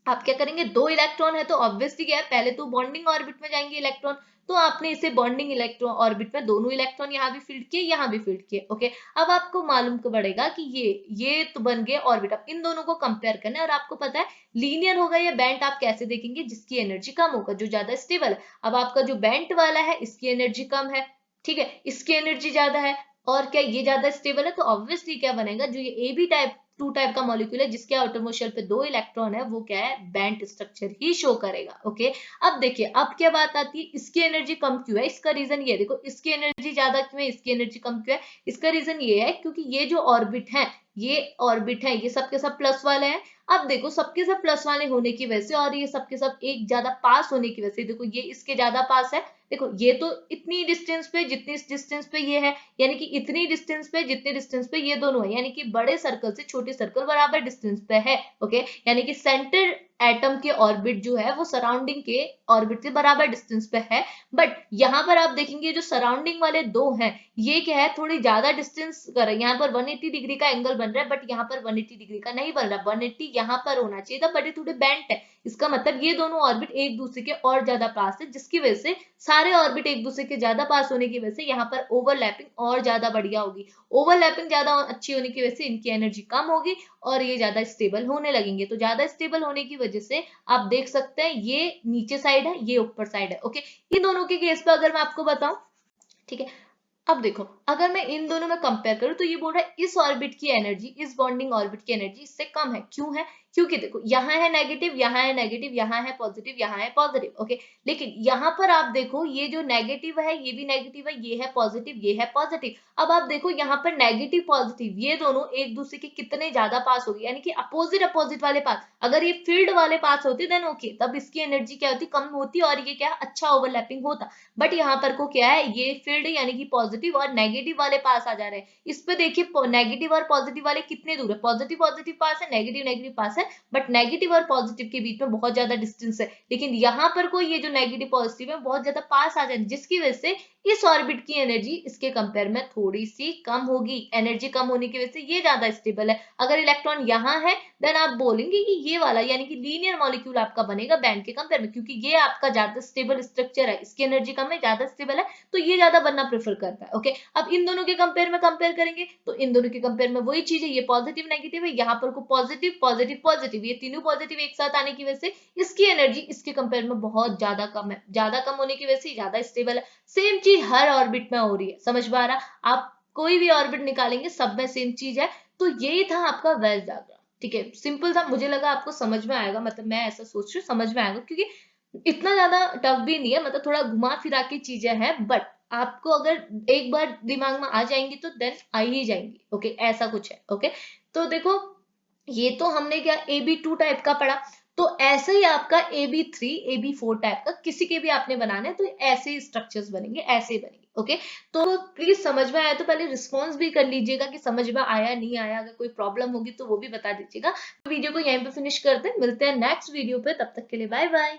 आप क्या करेंगे, दो इलेक्ट्रॉन है तो ऑब्वियसली क्या है, पहले तो बॉन्डिंग ऑर्बिट में जाएंगे इलेक्ट्रॉन, तो आपने इसे बॉन्डिंग इलेक्ट्रॉन ऑर्बिट में दोनों इलेक्ट्रॉन यहाँ भी फील्ड किए यहाँ भी फील्ड किए। ओके, अब आपको मालूम पड़ेगा कि ये तो बन गए ऑर्बिट, अब इन दोनों को कंपेयर करना है, और आपको पता है लीनियर होगा या बैंड आप कैसे देखेंगे, जिसकी एनर्जी कम होगा, जो ज्यादा स्टेबल है। अब आपका जो बैंड वाला है इसकी एनर्जी कम है, ठीक है, इसकी एनर्जी ज्यादा है, और क्या ये ज्यादा स्टेबल है, तो ऑब्वियसली क्या बनेगा, जो ये AB टाइप 2 टाइप का मॉलिक्यूल है जिसके आउटरमोस्ट शेल पे दो इलेक्ट्रॉन है, वो क्या है, बैंड स्ट्रक्चर ही शो करेगा। ओके, अब देखिए अब क्या बात आती है, इसकी एनर्जी कम क्यों है, इसका रीजन ये देखो, इसकी एनर्जी ज्यादा क्यों है, इसकी एनर्जी कम क्यों है, इसका रीजन ये है क्योंकि ये जो ऑर्बिट है, ये ऑर्बिट है, ये सब के सब प्लस वाले हैं। अब देखो सबके सब प्लस वाले होने की वजह से और ये सबके सब एक ज्यादा पास होने की वजह से, देखो ये इसके ज्यादा पास है, देखो ये तो इतनी डिस्टेंस पे जितनी डिस्टेंस पे ये है, यानी कि इतनी डिस्टेंस पे जितने डिस्टेंस पे ये दोनों है, यानी कि बड़े सर्कल से छोटे सर्कल बराबर डिस्टेंस पे है। ओके, यानी कि सेंटर एटम के ऑर्बिट जो है वो सराउंडिंग के ऑर्बिट से बराबर डिस्टेंस पे है। बट यहाँ पर आप देखेंगे जो सराउंडिंग वाले दो हैं ये क्या है, थोड़ी ज्यादा डिस्टेंस कर रहे हैं, यहाँ पर 180 डिग्री का एंगल बन रहा है, बट यहाँ पर 180 डिग्री का नहीं बन रहा, 180 यहाँ पर होना चाहिए था बट ये थोड़े बेंट है। इसका मतलब ये दोनों ऑर्बिट एक दूसरे के और ज्यादा पास है, जिसकी वजह से सारे ऑर्बिट एक दूसरे के ज्यादा पास होने की वजह से यहाँ पर ओवरलैपिंग और ज्यादा बढ़िया होगी। ओवरलैपिंग ज्यादा अच्छी होने की वजह से इनकी एनर्जी कम होगी और ये ज्यादा स्टेबल होने लगेंगे। तो ज्यादा स्टेबल होने की वजह से आप देख सकते हैं ये नीचे साइड है, ये ऊपर साइड है। ओके, इन दोनों के केस पे अगर मैं आपको बताऊं, ठीक है, अब देखो अगर मैं इन दोनों में कंपेयर करूं तो ये बोल रहा है इस ऑर्बिट की एनर्जी, इस बॉन्डिंग ऑर्बिट की एनर्जी इससे कम है। क्यों है? क्योंकि देखो यहाँ है नेगेटिव, यहाँ है नेगेटिव, यहाँ है पॉजिटिव, यहाँ है पॉजिटिव। ओके, लेकिन यहाँ पर आप देखो ये जो नेगेटिव है ये भी नेगेटिव है, ये है पॉजिटिव, ये है पॉजिटिव। अब आप देखो यहाँ पर नेगेटिव पॉजिटिव ये दोनों एक दूसरे के कितने ज्यादा पास हो गए, यानी कि अपोजिट अपोजिट वाले पास। अगर ये फील्ड वाले पास होते देन ओके, तब इसकी एनर्जी क्या होती, कम होती और ये क्या अच्छा ओवरलैपिंग होता। बट यहाँ पर को क्या है, ये फील्ड यानी कि पॉजिटिव और नेगेटिव वाले पास आ जा रहे हैं। इस पे देखिए नेगेटिव और पॉजिटिव वाले कितने दूर है, पॉजिटिव पॉजिटिव पास है, नेगेटिव नेगेटिव पास है, बट नेगेटिव और पॉजिटिव के बीच में बहुत ज्यादा डिस्टेंस है। लेकिन यहाँ पर कोई ये जो नेगेटिव पॉजिटिव है बहुत ज्यादा पास आ जाए, जिसकी वजह से इस ऑर्बिट की एनर्जी इसके कंपेयर में थोड़ी सी कम होगी। एनर्जी कम होने की वजह से ये ज्यादा स्टेबल है। अगर इलेक्ट्रॉन यहाँ है देन आप बोलेंगे कि ये वाला यानी कि लीनियर मॉलिक्यूल आपका बनेगा बैंड के कंपेयर में, क्योंकि ये आपका ज्यादा स्टेबल स्ट्रक्चर है, इसकी एनर्जी कम है, ज्यादा स्टेबल है, तो ये ज्यादा बनना प्रेफर करता है। ओके, अब इन दोनों के कंपेयर में कंपेयर करेंगे तो इन दोनों के कंपेयर में वही चीज है, ये पॉजिटिव नेगेटिव है, यहाँ पर को पॉजिटिव पॉजिटिव पॉजिटिव, ये तीनों पॉजिटिव एक साथ आने की वजह से इसकी एनर्जी इसके कंपेयर में बहुत ज्यादा कम है। ज्यादा कम होने की वजह से ज्यादा स्टेबल है। सेम चीज हर ऑर्बिट में हो रही है, समझ में आ रहा? आप कोई भी ऑर्बिट निकालेंगे सब में सेम चीज है। तो यही था आपका वेल्स डायग्राम। ठीक है, सिंपल था, मुझे लगा आपको समझ में आएगा, मतलब मैं ऐसा सोच रही हूँ समझ में आएगा, क्योंकि इतना ज्यादा टफ भी नहीं है, मतलब थोड़ा घुमा फिरा के चीजें हैं, बट आपको अगर एक बार दिमाग में आ जाएंगी तो देन आ ही जाएंगी। ओके, ऐसा कुछ है। ओके, तो देखो ये तो हमने क्या AB2 टाइप का पढ़ा, तो ऐसे ही आपका AB3 AB4 टाइप का किसी के भी आपने बनाने हैं, तो ऐसे ही स्ट्रक्चर्स बनेंगे, ऐसे ही बनेंगे। ओके, तो प्लीज समझ में आया तो पहले रिस्पॉन्स भी कर लीजिएगा कि समझ में आया नहीं आया, अगर कोई प्रॉब्लम होगी तो वो भी बता दीजिएगा। वीडियो को यहीं पे फिनिश करते हैं, मिलते हैं नेक्स्ट वीडियो पे, तब तक के लिए बाय बाय।